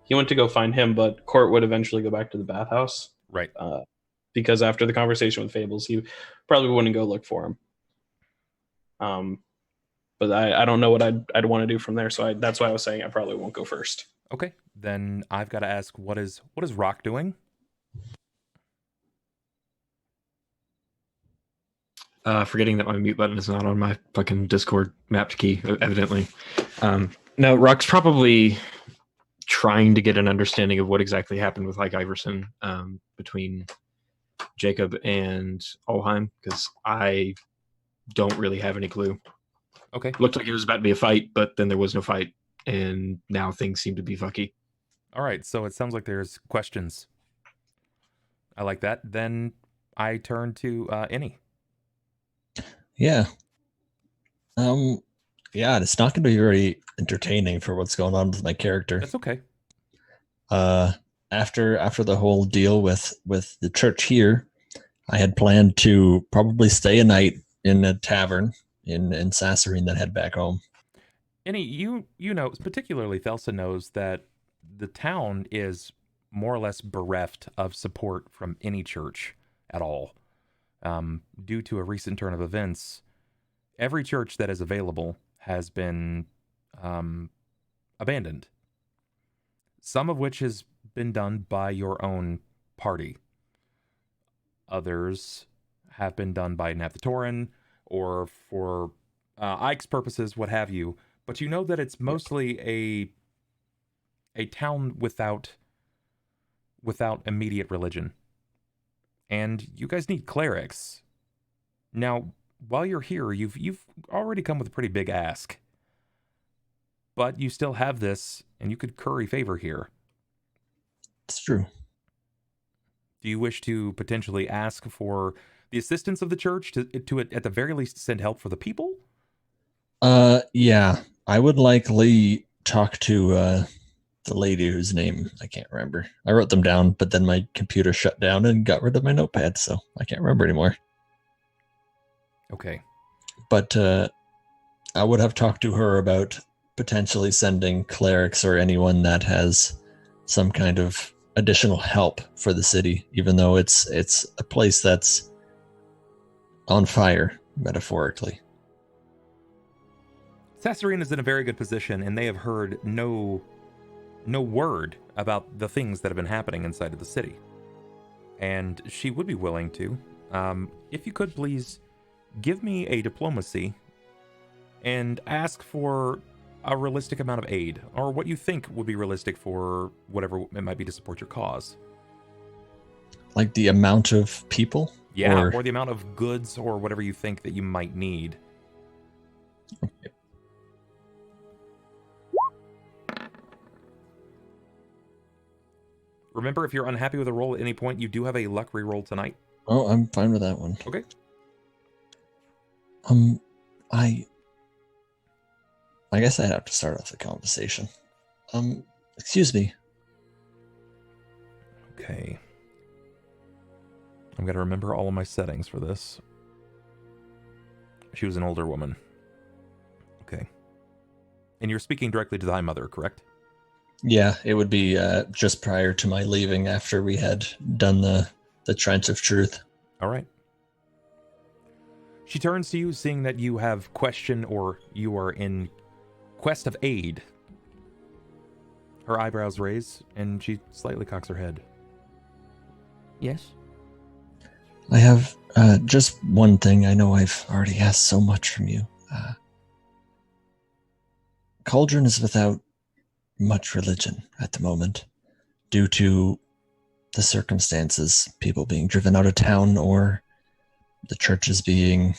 went to go find him, but Cort would eventually go back to the bathhouse, Right. Because after the conversation with Fables, he probably wouldn't go look for him. But I don't know what I'd want to do from there, so that's why I was saying I probably won't go first. Okay, then I've got to ask, what is Rahk doing? Forgetting that my mute button is not on my fucking Discord mapped key, evidently. No, Rahk's probably trying to get an understanding of what exactly happened with Iverson between Jakob and Ulhime, because I don't really have any clue. Okay. Looked like it was about to be a fight, but then there was no fight, and now things seem to be fucky. All right, so it sounds like there's questions. I like that. Then I turn to Annie. Yeah. Yeah, it's not going to be very entertaining for what's going on with my character. That's okay. After the whole deal with the church here, I had planned to probably stay a night in a tavern in Sasserine, then head back home. Annie, you know, particularly Thelsa knows that the town is more or less bereft of support from any church at all. Due to a recent turn of events, every church that is available has been abandoned. Some of which has been done by your own party. Others have been done by Nathatoran or for Ike's purposes, what have you. But you know that it's mostly a town without immediate religion. And you guys need clerics. Now, while you're here, you've already come with a pretty big ask. But you still have this, and you could curry favor here. It's true. Do you wish to potentially ask for the assistance of the church to at the very least send help for the people? Yeah. I would likely talk to the lady whose name I can't remember. I wrote them down, but then my computer shut down and got rid of my notepad, so I can't remember anymore. Okay. But I would have talked to her about potentially sending clerics or anyone that has some kind of additional help for the city, even though it's a place that's on fire, metaphorically. Sasserine is in a very good position, and they have heard no word about the things that have been happening inside of the city. And she would be willing to. If you could please give me a diplomacy and ask for a realistic amount of aid, or what you think would be realistic for whatever it might be to support your cause. Like the amount of people? Yeah, or the amount of goods or whatever you think that you might need. Okay. Remember, if you're unhappy with a roll at any point, you do have a luck reroll tonight. Oh, I'm fine with that one. Okay. I guess I'd have to start off the conversation. Excuse me. Okay. I'm going to remember all of my settings for this. She was an older woman. Okay. And you're speaking directly to thy mother, correct? Yeah, it would be just prior to my leaving after we had done the Trench of Truth. All right. She turns to you, seeing that you have question or you are in quest of aid. Her eyebrows raise, and she slightly cocks her head. Yes? I have just one thing. I know I've already asked so much from you. Cauldron is without much religion at the moment, due to the circumstances, people being driven out of town or the churches being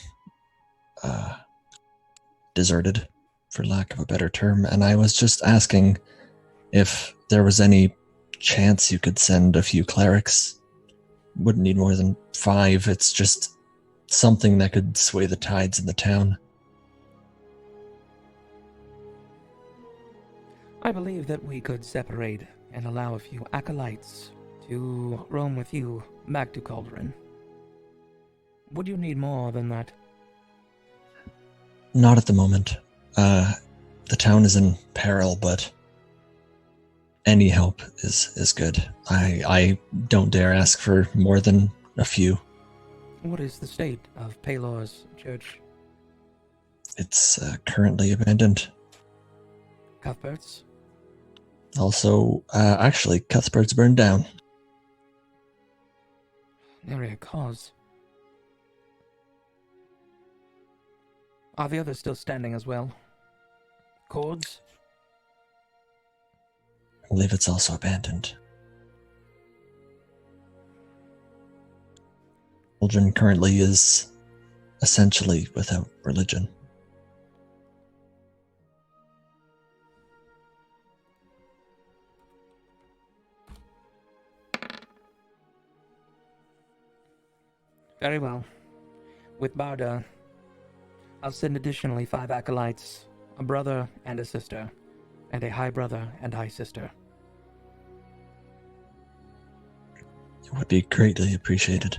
deserted, for lack of a better term. And I was just asking if there was any chance you could send a few clerics. Wouldn't need more than 5. It's just something that could sway the tides in the town. I believe that we could separate and allow a few acolytes to roam with you back to Cauldron. Would you need more than that? Not at the moment. The town is in peril, but any help is good. I don't dare ask for more than a few. What is the state of Paylor's church? It's currently abandoned. Cuthbert's? Also, actually, Cuthbert's burned down. Nary a cause. Are the others still standing as well? Cords? I believe it's also abandoned. Children currently is essentially without religion. Very well. With Barda, I'll send additionally 5 acolytes, a brother and a sister, and a high brother and high sister. It would be greatly appreciated.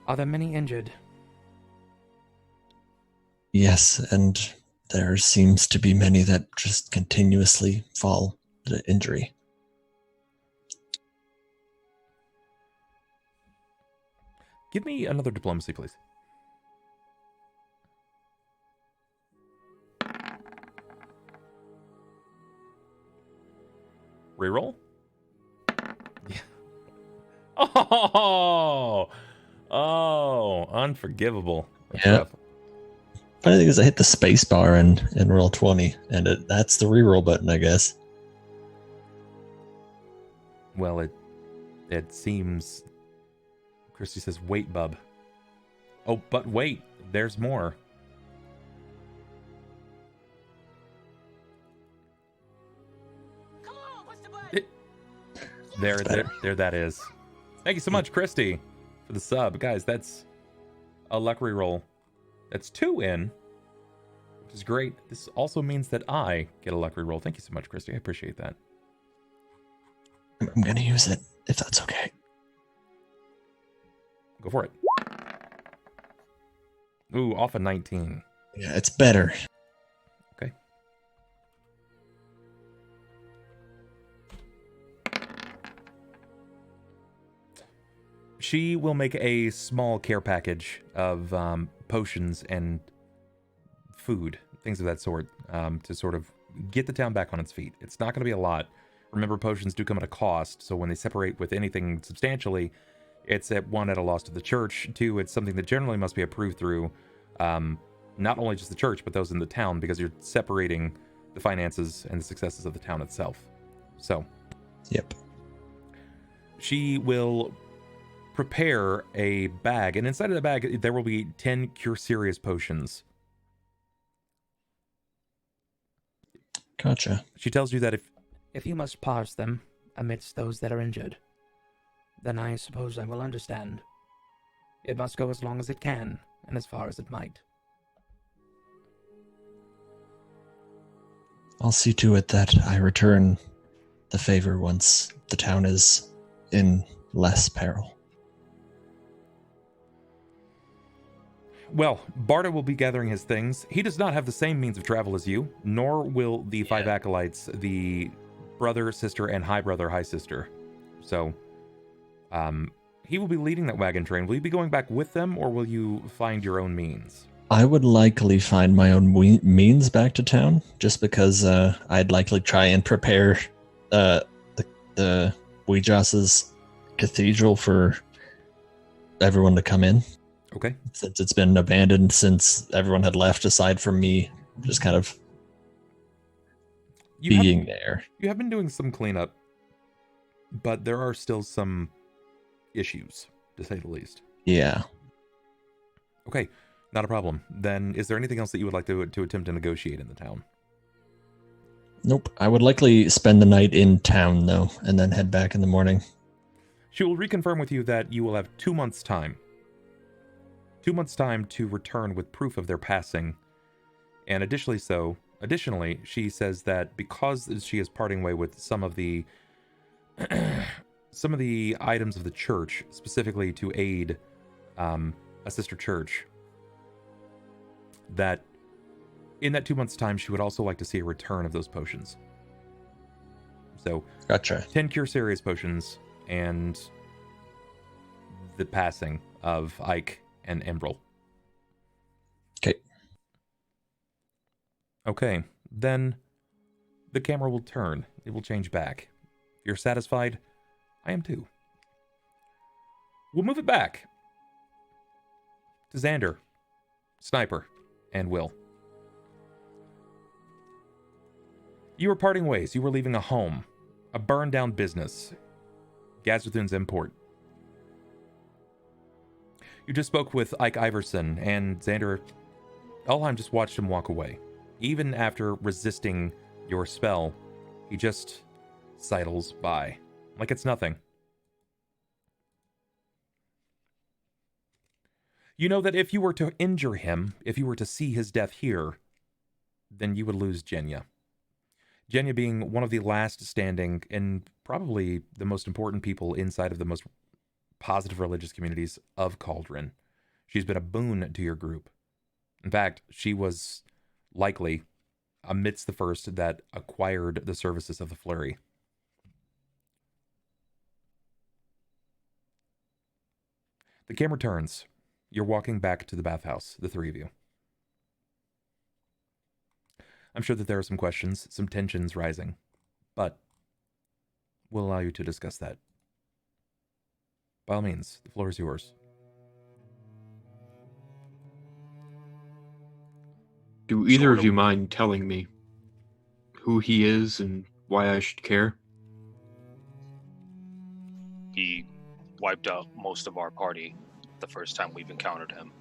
Are there many injured? Yes, and there seems to be many that just continuously fall to injury. Give me another diplomacy, please. Reroll? Yeah. Oh, unforgivable. That's Yeah. rough. Funny thing is, I hit the space bar and roll 20, and that's the reroll button, I guess. Well, it seems... Christy says, wait, bub. Oh, but wait, there's more. Come on, push the button. There that is. Thank you so much, Christy, for the sub. Guys, that's a luck reroll. That's 2 in, which is great. This also means that I get a luck reroll. Thank you so much, Christy. I appreciate that. I'm going to use it, if that's okay. Go for it. Ooh, off a 19. Yeah, it's better. Okay. She will make a small care package of potions and food, things of that sort, to sort of get the town back on its feet. It's not going to be a lot. Remember, potions do come at a cost, so when they separate with anything substantially, it's at 1, at a loss to the church. 2, it's something that generally must be approved through not only just the church, but those in the town, because you're separating the finances and the successes of the town itself. So, Yep. she will prepare a bag, and inside of the bag, there will be 10 Cure Serious potions. Gotcha. She tells you that If you must parse them amidst those that are injured, then I suppose I will understand. It must go as long as it can, and as far as it might. I'll see to it that I return the favor once the town is in less peril. Well, Barda will be gathering his things. He does not have the same means of travel as you, nor will the 5 acolytes, the brother, sister, and high brother, high sister. So, he will be leading that wagon train. Will you be going back with them, or will you find your own means? I would likely find my own means back to town, just because I'd likely try and prepare the Ouijas's cathedral for everyone to come in. Okay. Since it's been abandoned since everyone had left, aside from me, just kind of being there. You have been doing some cleanup. but there are still some issues, to say the least. Yeah. Okay, not a problem. Then is there anything else that you would like to attempt to negotiate in the town? Nope. I would likely spend the night in town, though, and then head back in the morning. She will reconfirm with you that you will have 2 months' time. 2 months' time to return with proof of their passing. And additionally, she says that because she is parting way with some of the some of the items of the church, specifically to aid a sister church, that in that 2 months' time, she would also like to see a return of those potions. So, Gotcha. 10 Cure Serious potions and the passing of Ike and Embryl. Okay. Okay, then the camera will turn. It will change back. If you're satisfied, I am too. We'll move it back to Xander, Sniper, and Will. You were parting ways. You were leaving a home, a burned down business, Gazerthun's Import. You just spoke with Ike Iverson, and Xander, Ulhime just watched him walk away. Even after resisting your spell, he just sidles by, like it's nothing. You know that if you were to injure him, if you were to see his death here, then you would lose Jenya. Jenya being one of the last standing and probably the most important people inside of the most positive religious communities of Cauldron. She's been a boon to your group. In fact, she was likely amidst the first that acquired the services of the Flurry. The camera turns. You're walking back to the bathhouse, the three of you. I'm sure that there are some questions, some tensions rising, but we'll allow you to discuss that. By all means, the floor is yours. Do either of you mind telling me who he is and why I should care? He wiped out most of our party the first time we've encountered him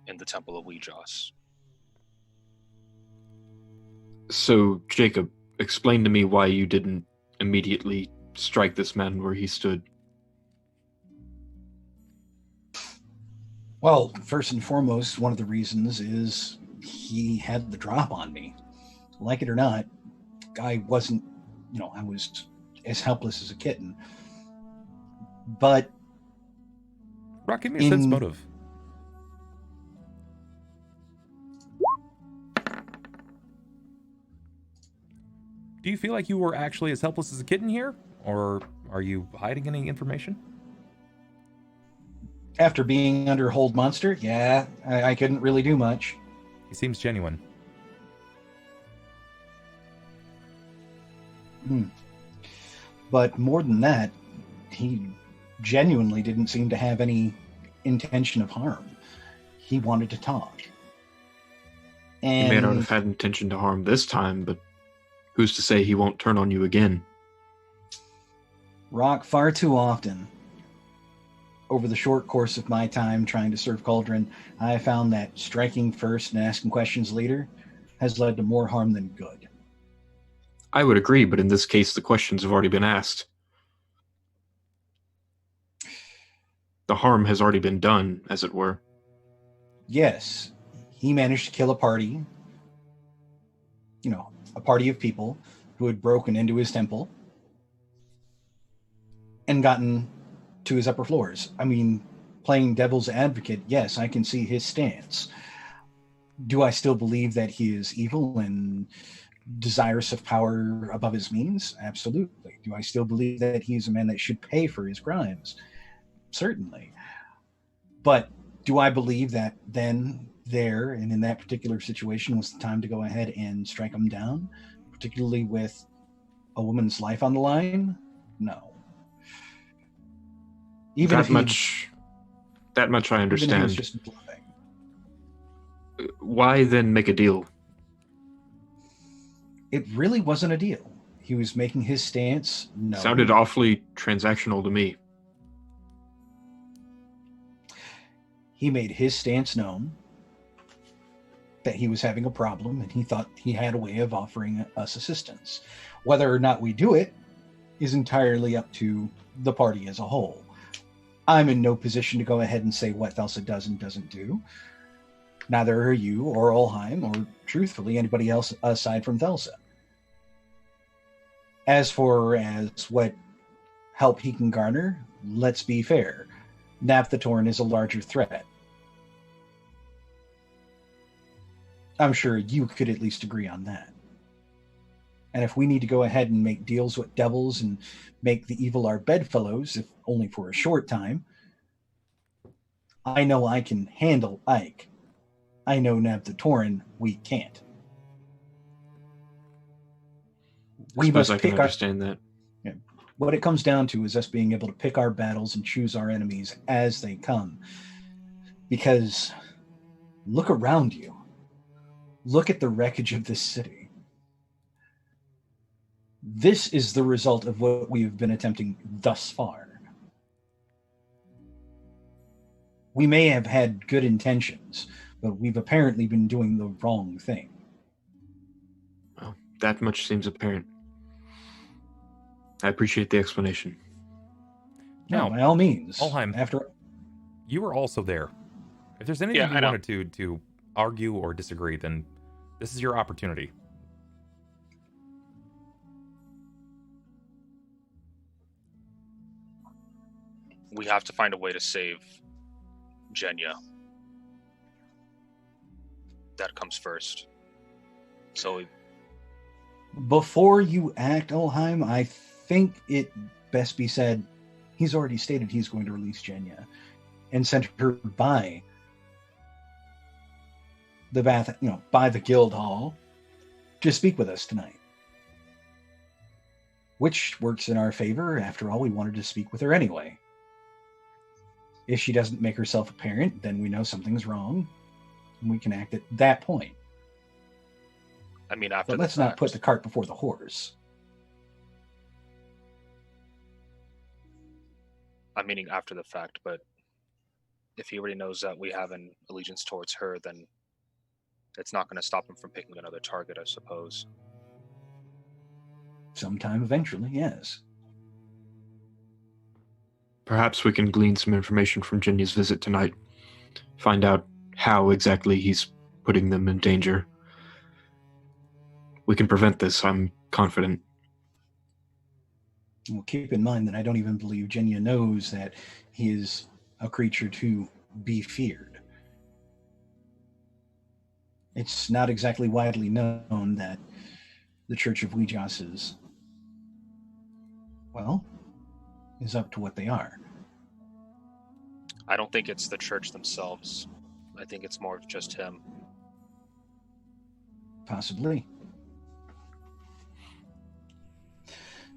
in the Temple of Weejoss. So, Jacob, explain to me why you didn't immediately strike this man where he stood. Well, first and foremost, one of the reasons is he had the drop on me. Like it or not, I wasn't, I was as helpless as a kitten. But Rahk, give me a sense motive. Do you feel like you were actually as helpless as a kitten here? Or are you hiding any information? After being under Hold Monster, yeah, I couldn't really do much. He seems genuine. But more than that, he genuinely didn't seem to have any intention of harm. He wanted to talk. And He may not have had intention to harm this time, but who's to say he won't turn on you again? Rahk, far too often, over the short course of my time trying to serve Cauldron, I found that striking first and asking questions later has led to more harm than good. I would agree, but in this case, the questions have already been asked. The harm has already been done, as it were. Yes, he managed to kill a party, a party of people who had broken into his temple and gotten to his upper floors. I mean, playing devil's advocate, yes, I can see his stance. Do I still believe that he is evil and desirous of power above his means? Absolutely. Do I still believe that he's a man that should pay for his crimes? Certainly. But do I believe that then, there, and in that particular situation was the time to go ahead and strike him down, particularly with a woman's life on the line? No. Even that much I understand. Even if he was just bluffing. Why then make a deal? It really wasn't a deal. He was making his stance known. Sounded awfully transactional to me. He made his stance known that he was having a problem, and he thought he had a way of offering us assistance. Whether or not we do it is entirely up to the party as a whole. I'm in no position to go ahead and say what Thelsa does and doesn't do. Neither are you or Ulhime, or truthfully anybody else aside from Thelsa. As what help he can garner, let's be fair. Naphthatorn is a larger threat. I'm sure you could at least agree on that. And if we need to go ahead and make deals with devils and make the evil our bedfellows, if only for a short time, I know I can handle Ike. I know Naphthatorn, we can't. I suppose I can understand that. Yeah. What it comes down to is us being able to pick our battles and choose our enemies as they come. Because look around you. Look at the wreckage of this city. This is the result of what we have been attempting thus far. We may have had good intentions, but we've apparently been doing the wrong thing. Well, that much seems apparent. I appreciate the explanation. No, by all means. Ulhime, you were also there. If there's anything you wanted to argue or disagree, then this is your opportunity. We have to find a way to save Jenya. That comes first. So before you act, Ulhime, I think it best be said he's already stated he's going to release Jenya and sent her by the guild hall to speak with us tonight. Which works in our favor. After all, we wanted to speak with her anyway. If she doesn't make herself apparent, then we know something's wrong, and we can act at that point. I mean, but let's not put the cart before the horse. I'm meaning after the fact, but if he already knows that we have an allegiance towards her, then it's not going to stop him from picking another target, I suppose. Sometime eventually, yes. Perhaps we can glean some information from Jenya's visit tonight. Find out how exactly he's putting them in danger. We can prevent this, I'm confident. Well, keep in mind that I don't even believe Jenya knows that he is a creature to be feared. It's not exactly widely known that the Church of Ouijas is up to what they are. I don't think it's the church themselves. I think it's more of just him. Possibly.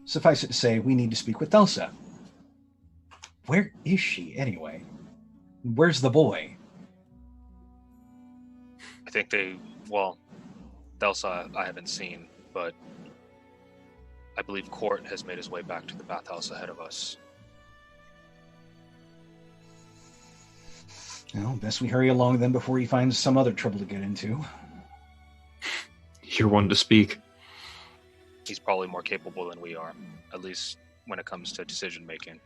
Suffice it to say, we need to speak with Thelsa. Where is she, anyway? Where's the boy? I think Thelsa I haven't seen, but I believe Cort has made his way back to the bathhouse ahead of us. Well, best we hurry along then before he finds some other trouble to get into. You're one to speak. He's probably more capable than we are, at least when it comes to decision making.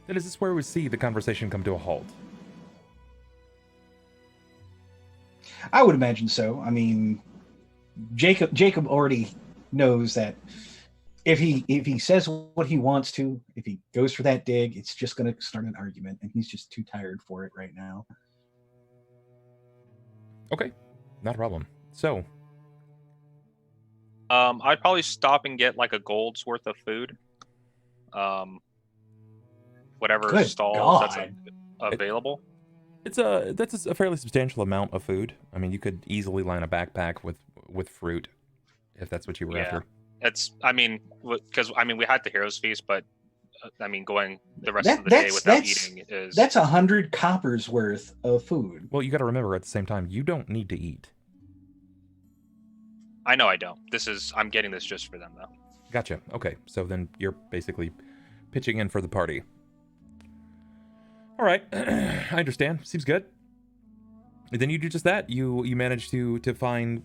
Then is this where we see the conversation come to a halt? I would imagine so. I mean, Jakob already knows that if he says what he wants to, if he goes for that dig, it's just going to start an argument, and he's just too tired for it right now. Okay, not a problem. So, I'd probably stop and get like a gold's worth of food. Whatever Good stall God. that's available. that's a fairly substantial amount of food. I mean, you could easily line a backpack with fruit, if that's what you were after. Because we had the Heroes Feast, but I mean, going the rest of the day without eating is... That's 100 coppers worth of food. Well, you got to remember at the same time, you don't need to eat. I know I don't. I'm getting this just for them, though. Gotcha. Okay, so then you're basically pitching in for the party. All right, I understand. Seems good. And then you do just that. You manage to find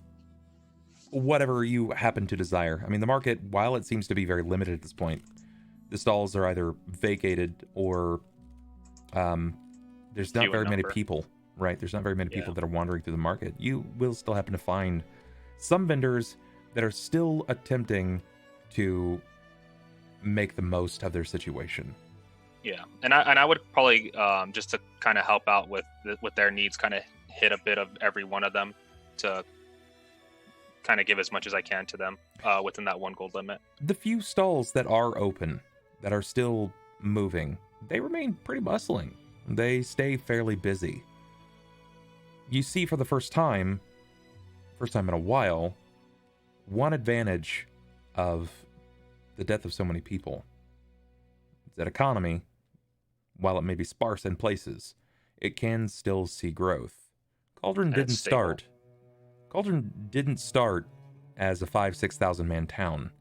whatever you happen to desire. I mean, the market, while it seems to be very limited at this point, the stalls are either vacated or there's not very many people, right? There's not very many people that are wandering through the market. You will still happen to find some vendors that are still attempting to make the most of their situation. Yeah, and I would probably just to kind of help out with their needs, kind of hit a bit of every one of them to kind of give as much as I can to them within that 1 gold limit. The few stalls that are open, that are still moving, they remain pretty bustling. They stay fairly busy. You see for the first time in a while, one advantage of the death of so many people is that economy, while it may be sparse in places, it can still see growth. Cauldron didn't start as a 5,000-6,000 man town.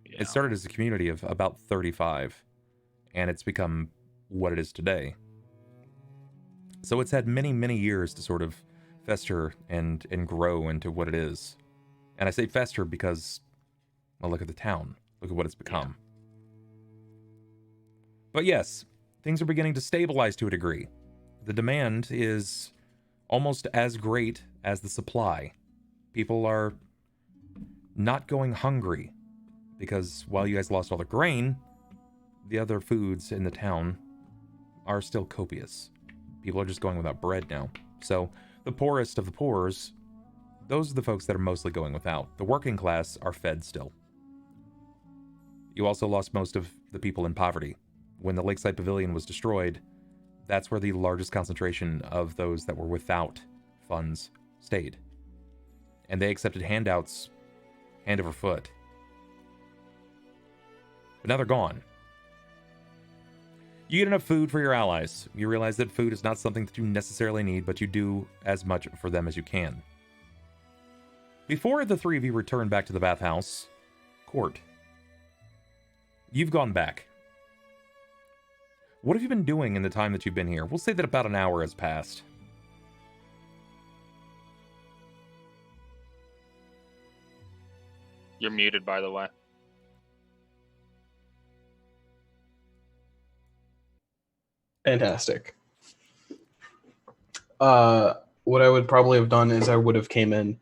Yeah. It started as a community of about 35, and it's become what it is today. So it's had many, many years to sort of fester and grow into what it is. And I say fester because, well, look at the town. Look at what it's become. Yeah. But yes, things are beginning to stabilize to a degree. The demand is almost as great as the supply. People are not going hungry because while you guys lost all the grain, the other foods in the town are still copious. People are just going without bread now. So the poorest of the poors, those are the folks that are mostly going without. The working class are fed still. You also lost most of the people in poverty. When the Lakeside Pavilion was destroyed, that's where the largest concentration of those that were without funds stayed. And they accepted handouts hand over foot. But now they're gone. You get enough food for your allies. You realize that food is not something that you necessarily need, but you do as much for them as you can. Before the three of you return back to the bathhouse, Cort, you've gone back. What have you been doing in the time that you've been here? We'll say that about an hour has passed. You're muted, by the way. Fantastic. What I would probably have done is I would have came in,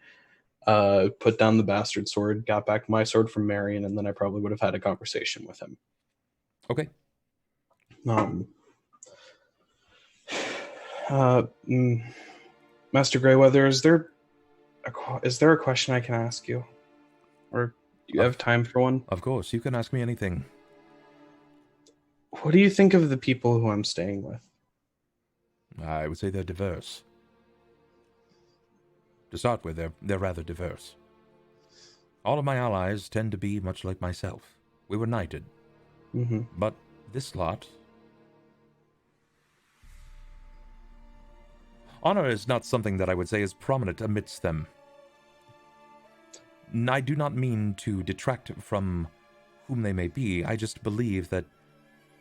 put down the bastard sword, got back my sword from Marion, and then I probably would have had a conversation with him. Okay. Master Greyweather, is there a question I can ask you? Or do you have time for one? Of course, you can ask me anything. What do you think of the people who I'm staying with? I would say they're diverse. To start with, they're rather diverse. All of my allies tend to be much like myself. We were knighted. Mm-hmm. But this lot... honor is not something that I would say is prominent amidst them. I do not mean to detract from whom they may be. I just believe that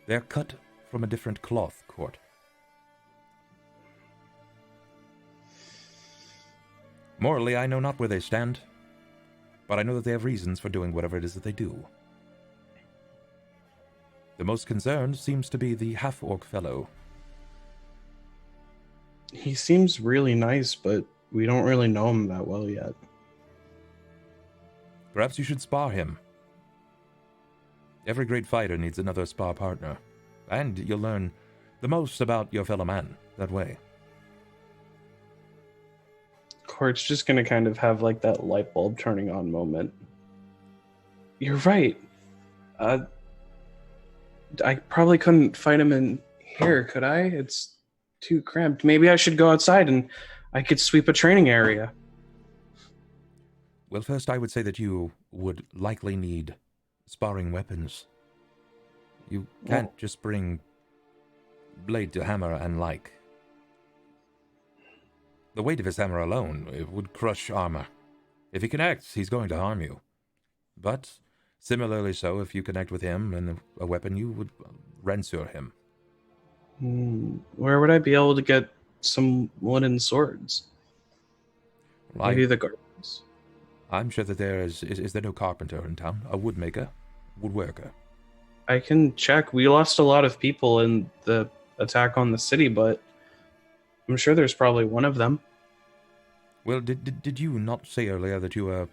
they're cut from a different cloth, Cort. Morally, I know not where they stand, but I know that they have reasons for doing whatever it is that they do. The most concerned seems to be the half-orc fellow. He seems really nice, but we don't really know him that well yet. Perhaps you should spar him. Every great fighter needs another spar partner, and you'll learn the most about your fellow man that way. Cort's just gonna kind of have like that light bulb turning on moment. You're right. I probably couldn't fight him in here, could I? It's too cramped. Maybe I should go outside and I could sweep a training area. Well, first I would say that you would likely need sparring weapons. You can't just bring blade to hammer and like. The weight of his hammer alone, it would crush armor. If he connects, he's going to harm you. But similarly so, if you connect with him and a weapon, you would rensure him. Where would I be able to get some wooden swords? Maybe the gardens. I'm sure that there is there no carpenter in town? A woodmaker? Woodworker? I can check. We lost a lot of people in the attack on the city, but I'm sure there's probably one of them. Well, did you not say earlier that you were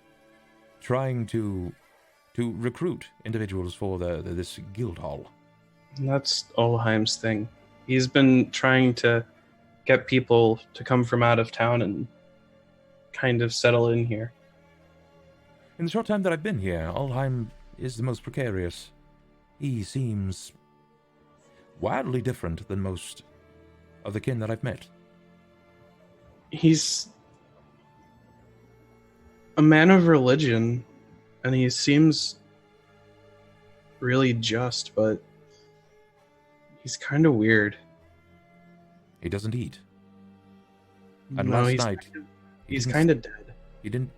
trying to recruit individuals for this guild hall? That's Ulhime's thing. He's been trying to get people to come from out of town and kind of settle in here. In the short time that I've been here, Ulhime is the most precarious. He seems wildly different than most of the kin that I've met. He's a man of religion, and he seems really just, but he's kind of weird. He doesn't eat. And No, last he's night... he's kind of dead. He didn't...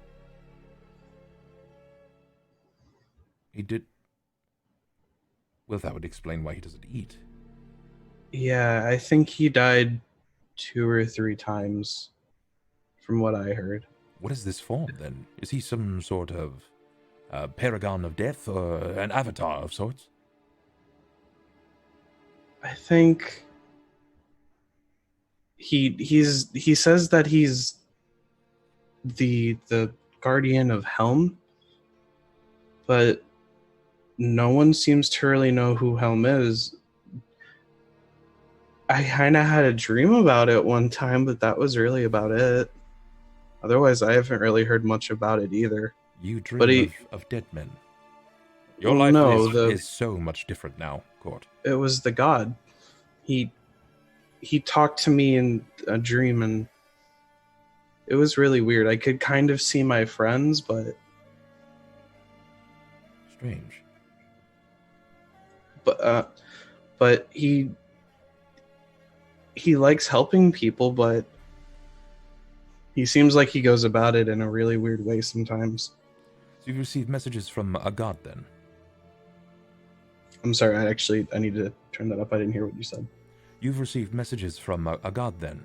He did... Well, that would explain why he doesn't eat. Yeah, I think he died 2 or 3 times, from what I heard. What is this form, then? Is he some sort of paragon of death, or an avatar of sorts? I think he says that he's the guardian of Helm, but no one seems to really know who Helm is. I kind of had a dream about it one time, but that was really about it. Otherwise, I haven't really heard much about it either. You dream of dead men. Your life is so much different now, Cort. It was the god. He talked to me in a dream, and it was really weird. I could kind of see my friends, but... Strange. But he likes helping people, but he seems like he goes about it in a really weird way sometimes. So you've received messages from a god, then? I'm sorry, I need to turn that up. I didn't hear what you said. You've received messages from a god, then?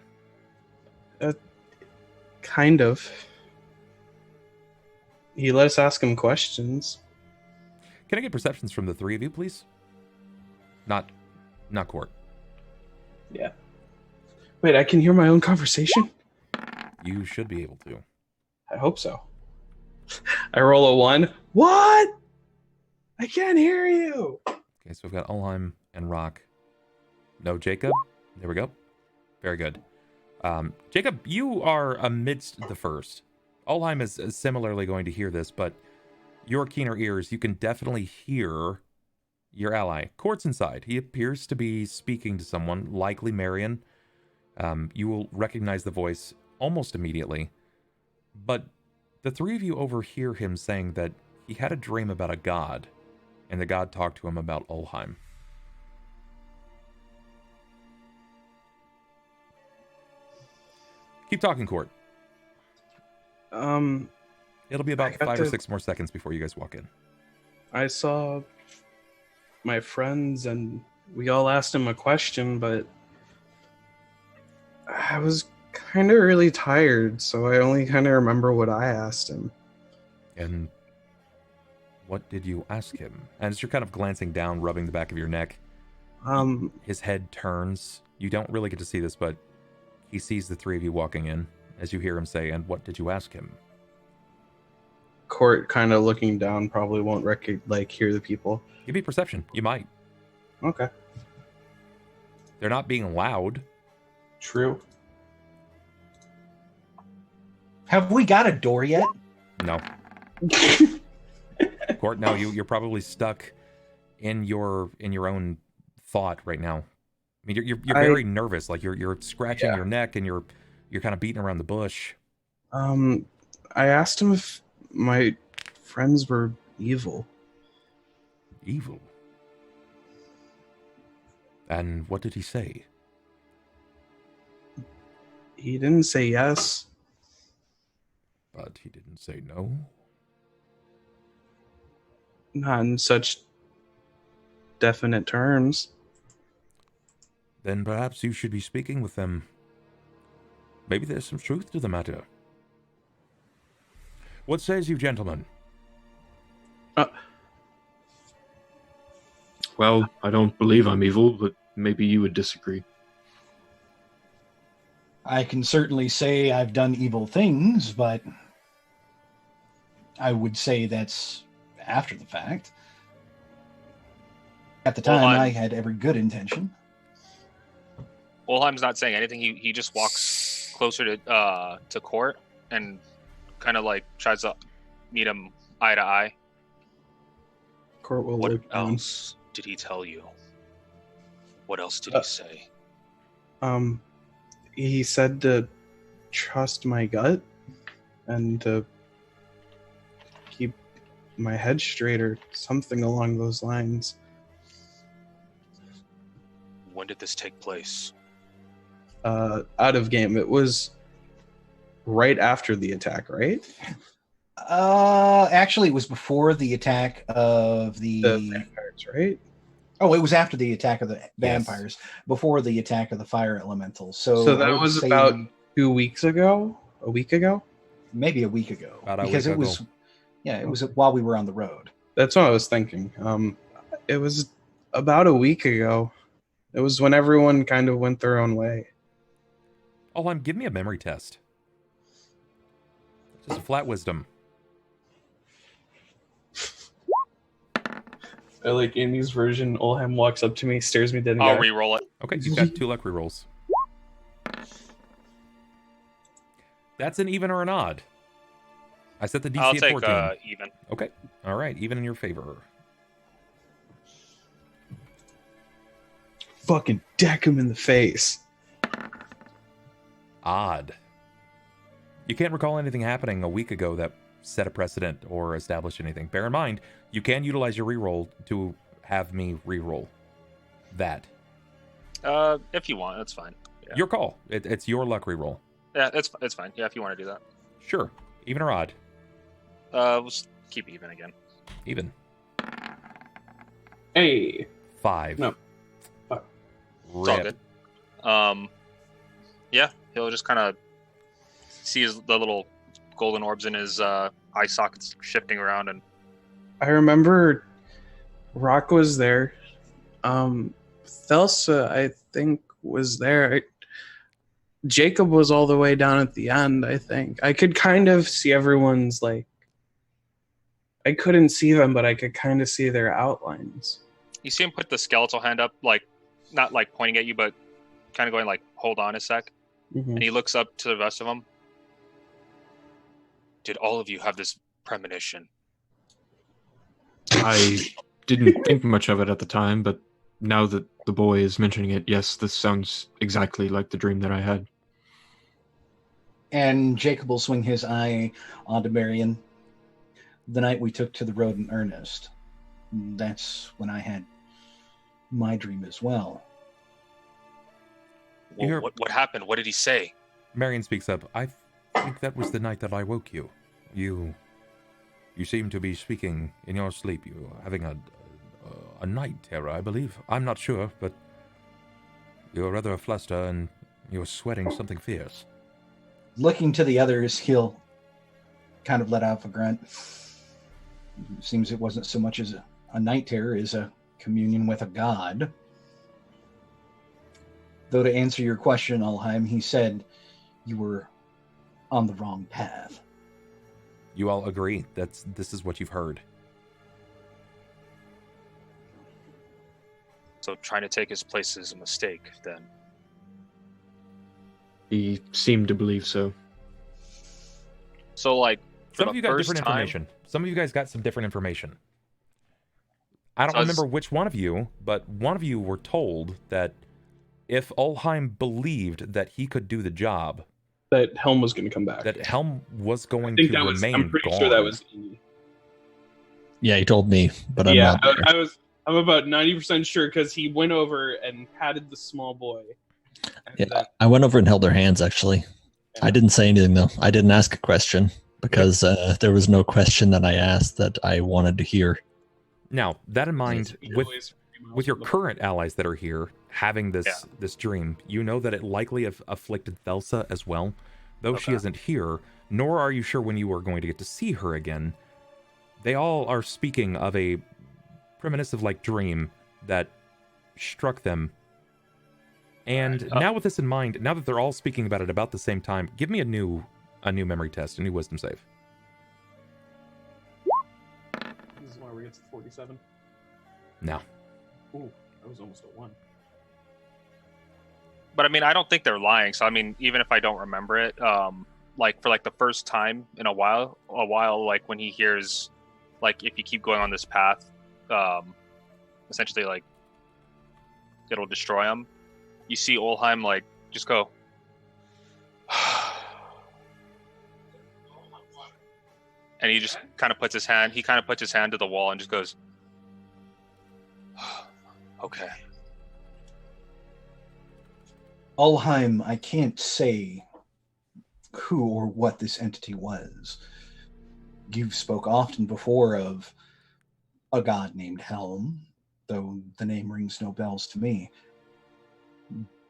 Kind of. He let us ask him questions. Can I get perceptions from the 3 of you, please? Not Cort. Yeah. Wait, I can hear my own conversation? You should be able to. I hope so. I roll a 1. What? I can't hear you. Okay, so we've got Ulhime and Rahk. No, Jakob. There we go. Very good. Jakob, you are amidst the first. Ulhime is similarly going to hear this, but your keener ears, you can definitely hear your ally. Cort's inside. He appears to be speaking to someone, likely Marion. You will recognize the voice almost immediately. But the 3 of you overhear him saying that he had a dream about a god, and the god talked to him about Ulhime. Keep talking, Cort. It'll be about 5 or 6 more seconds before you guys walk in. I saw my friends and we all asked him a question, but I was kind of really tired, so I only kind of remember what I asked him. And what did you ask him? And as you're kind of glancing down, rubbing the back of your neck, his head turns. You don't really get to see this, but he sees the 3 of you walking in as you hear him say, "And what did you ask him?" Cort, kind of looking down, probably won't hear the people. Give me perception. You might. Okay. They're not being loud. True. Have we got a door yet? No. Cort, no, you're probably stuck in your own thought right now. I mean, you're very nervous. Like you're scratching your neck and you're kind of beating around the bush. I asked him if my friends were evil. Evil? And what did he say? He didn't say yes. But he didn't say no. Not in such definite terms. Then perhaps you should be speaking with them. Maybe there's some truth to the matter. What says you, gentlemen? Well, I don't believe I'm evil, but maybe you would disagree. I can certainly say I've done evil things, but I would say that's after the fact. At the time, I had every good intention. Ulhime's not saying anything. He just walks closer to Cort and kind of like tries to meet him eye to eye. Cort will What look down. else did he tell you? What else did he say? He said to trust my gut and to keep my head straight or something along those lines. When did this take place? Out of game. It was right after the attack, right? Actually, it was before the attack of the vampires, right? Oh, it was after the attack of the vampires, before the attack of the fire elementals. So that was about 2 weeks ago? A week ago? Maybe a week ago. About a because week it was ago. Yeah, it was while we were on the road. That's what I was thinking. It was about a week ago. It was when everyone kind of went their own way. Ulhime, give me a memory test. Just a flat wisdom. I like Andy's version. Ulhime walks up to me, stares me dead in the I'll eye. re-roll it. Okay, you've got 2 luck rerolls. That's an even or an odd. I set the DC I'll at take 14. even. Okay, all right, even in your favor. Fucking deck him in the face. Odd. You can't recall anything happening a week ago that set a precedent or established anything. Bear in mind, you can utilize your reroll to have me reroll that. If you want, that's fine. Yeah. Your call. It's your luck reroll. Yeah, it's fine. Yeah, if you want to do that. Sure. Even or odd? We'll just keep even again. Even. Hey. 5. No. It's all Rip. good. Yeah, he'll just kind of see the little golden orbs in his eye sockets shifting around, and I remember Rahk was there. Thelsa, I think, was there. Jakob was all the way down at the end, I think. I could kind of see everyone's, like... I couldn't see them, but I could kind of see their outlines. you see him put the skeletal hand up, like not like pointing at you, but kind of going like, "Hold on a sec," and he looks up to the rest of them. Did all of you have this premonition? I didn't think much of it at the time, but now that the boy is mentioning it, yes, this sounds exactly like the dream that I had. And Jacob will swing his eye onto Marion. The night we took to the road in earnest, that's when I had my dream as well. Well, what happened? What did he say? Marion speaks up. I think that was the night that I woke you. You seem to be speaking in your sleep. You were having a night terror, I believe. I'm not sure, but you were rather flustered and you were sweating something fierce. Looking to the others, he'll kind of let out a grunt. Seems it wasn't so much as a night terror as a communion with a god. Though to answer your question, Ulhime, he said you were on the wrong path. You all agree this is what you've heard. So trying to take his place is a mistake, then. He seemed to believe so. So, like, some of you got different information. Some of you guys got some different information. I don't remember which one of you, but one of you were told that if Ulhime believed that he could do the job, that Helm was going to come back. That Helm was going to remain I'm pretty gone. sure that was Indy. Yeah, he told me, but I'm not there. I was I'm about 90% sure because he went over and patted the small boy. And Yeah, then- I went over and held their hands, actually. I didn't say anything, though. I didn't ask a question because there was no question that I asked that I wanted to hear. Now, that in mind, with your With current allies that are here having this dream, you know that it likely afflicted Thelsa as well. Though she isn't here, nor are you sure when you are going to get to see her again. They all are speaking of a premonitive-like dream that struck them. And now with this in mind, now that they're all speaking about it about the same time, give me a new memory test, a new wisdom save. This is why we get to 47. No. Ooh, that was almost a 1. But I mean, I don't think they're lying. So I mean, even if I don't remember it, like for like the first time in a while, like when he hears, like if you keep going on this path, essentially like it'll destroy him. You see Ulhime like just go. And he just kind of puts his hand. He kind of puts his hand to the wall and just goes, "Okay." Ulhime, I can't say who or what this entity was. You've spoke often before of a god named Helm, though the name rings no bells to me.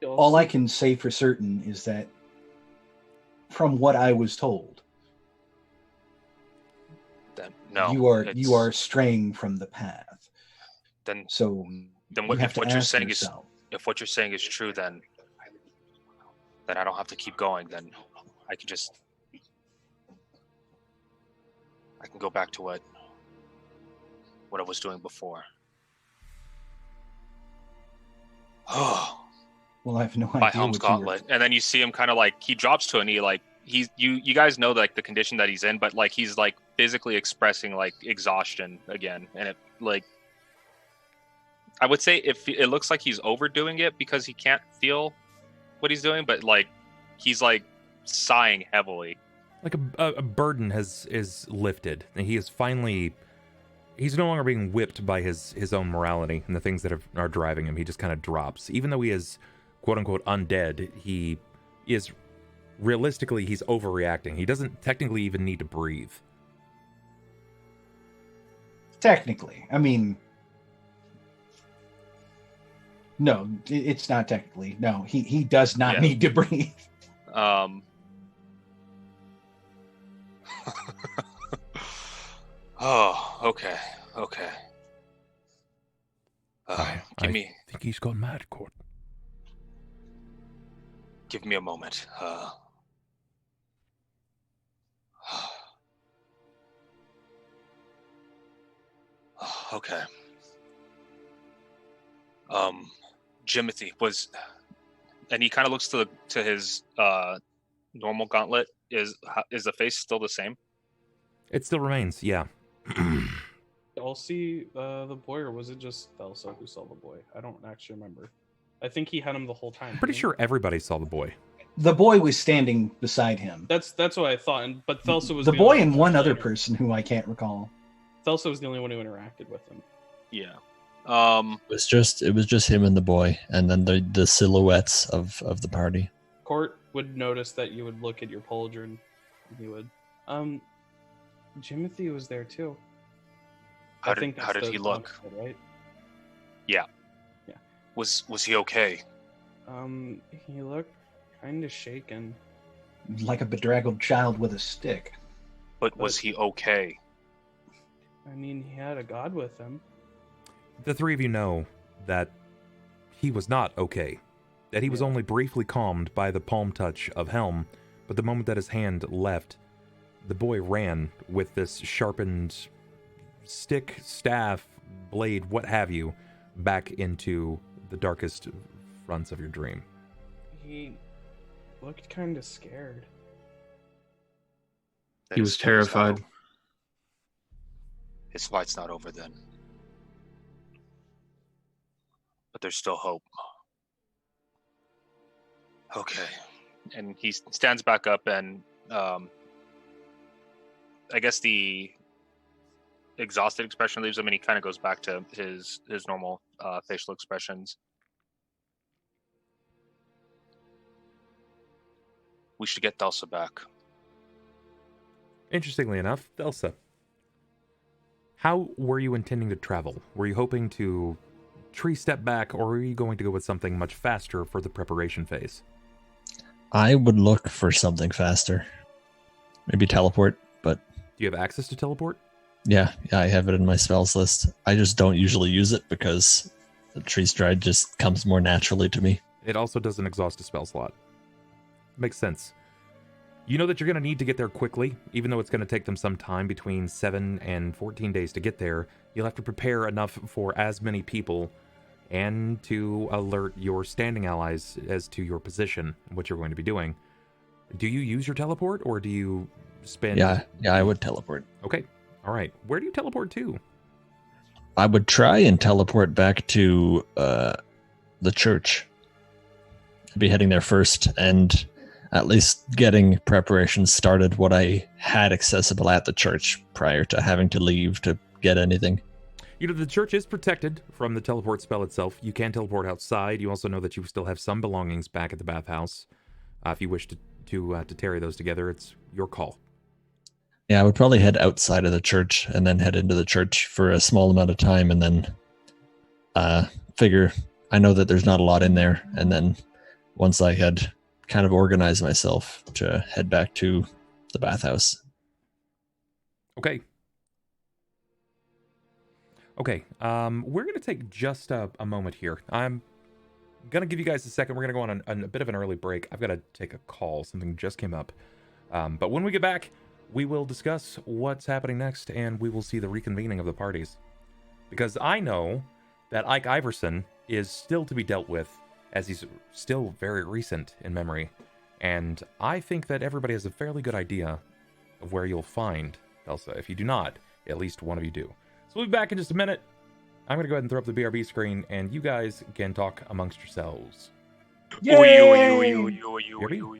All I can say for certain is that from what I was told, Then no, you are straying from the path. Then What, if what you're saying is true, then I don't have to keep going. Then I can go back to what I was doing before. Oh. Well, I have no By idea. Helm's Gauntlet, and then you see him kind of like he drops to a knee, like you guys know like the condition that he's in, but like he's like physically expressing like exhaustion again, and it like I would say if it looks like he's overdoing it because he can't feel what he's doing, but like he's like sighing heavily, like a burden is lifted, and he is finally. He's no longer being whipped by his own morality and the things that are driving him. He just kind of drops, even though he is quote-unquote undead, he is realistically he's overreacting. He doesn't technically even need to breathe. Technically, I mean, no, it's not technically. No, he does not need to breathe. Oh, okay. I think he's gone mad, Cort. Give me a moment. Okay. Jimothy was, and he kind of looks to his normal gauntlet. Is the face still the same? It still remains, yeah. Y'all see the boy, or was it just Thelsa who saw the boy? I don't actually remember. I think he had him the whole time. I'm pretty sure everybody saw the boy. The boy was standing beside him. That's what I thought. But Thelsa was the boy and one other person who I can't recall. Thelsa was the only one who interacted with him. Yeah. It was just him and the boy, and then the silhouettes of the party. Cort would notice that you would look at your pauldron. And he would. Jimothy was there too. How did he look? Right? Yeah. Was he okay? He looked kind of shaken. Like a bedraggled child with a stick. But was he okay? I mean, he had a god with him. The three of you know that he was not okay. That he was only briefly calmed by the palm touch of Helm, but the moment that his hand left, the boy ran with this sharpened stick, staff, blade, what have you, back into the darkest fronts of your dream. He looked kind of scared. He was terrified. His fight's not over then. But there's still hope. Okay. And he stands back up, and I guess the exhausted expression leaves him, and he kind of goes back to his normal facial expressions. We should get Thelsa back. Interestingly enough, Thelsa, how were you intending to travel? Were you hoping to tree step back, or were you going to go with something much faster for the preparation phase? I would look for something faster. Maybe teleport, but... Do you have access to teleport? Yeah, I have it in my spells list. I just don't usually use it because the tree stride just comes more naturally to me. It also doesn't exhaust a spell slot. Makes sense. You know that you're going to need to get there quickly, even though it's going to take them some time, between 7 and 14 days to get there. You'll have to prepare enough for as many people and to alert your standing allies as to your position, what you're going to be doing. Do you use your teleport, or do you spend... Yeah, I would teleport. Okay, all right. Where do you teleport to? I would try and teleport back to the church. I'd be heading there first, and at least getting preparations started what I had accessible at the church prior to having to leave to get anything. You know, the church is protected from the teleport spell itself. You can teleport outside. You also know that you still have some belongings back at the bathhouse. If you wish to tarry those together, it's your call. Yeah, I would probably head outside of the church and then head into the church for a small amount of time, and then figure I know that there's not a lot in there, and then once I had kind of organized myself to head back to the bathhouse. Okay. We're going to take just a moment here. I'm going to give you guys a second. We're going to go on a bit of an early break. I've got to take a call. Something just came up. But when we get back, we will discuss what's happening next, and we will see the reconvening of the parties. Because I know that Ike Iverson is still to be dealt with, as he's still very recent in memory. And I think that everybody has a fairly good idea of where you'll find Thelsa. If you do not, at least one of you do. So we'll be back in just a minute. I'm going to go ahead and throw up the BRB screen, and you guys can talk amongst yourselves. Yay! BRB?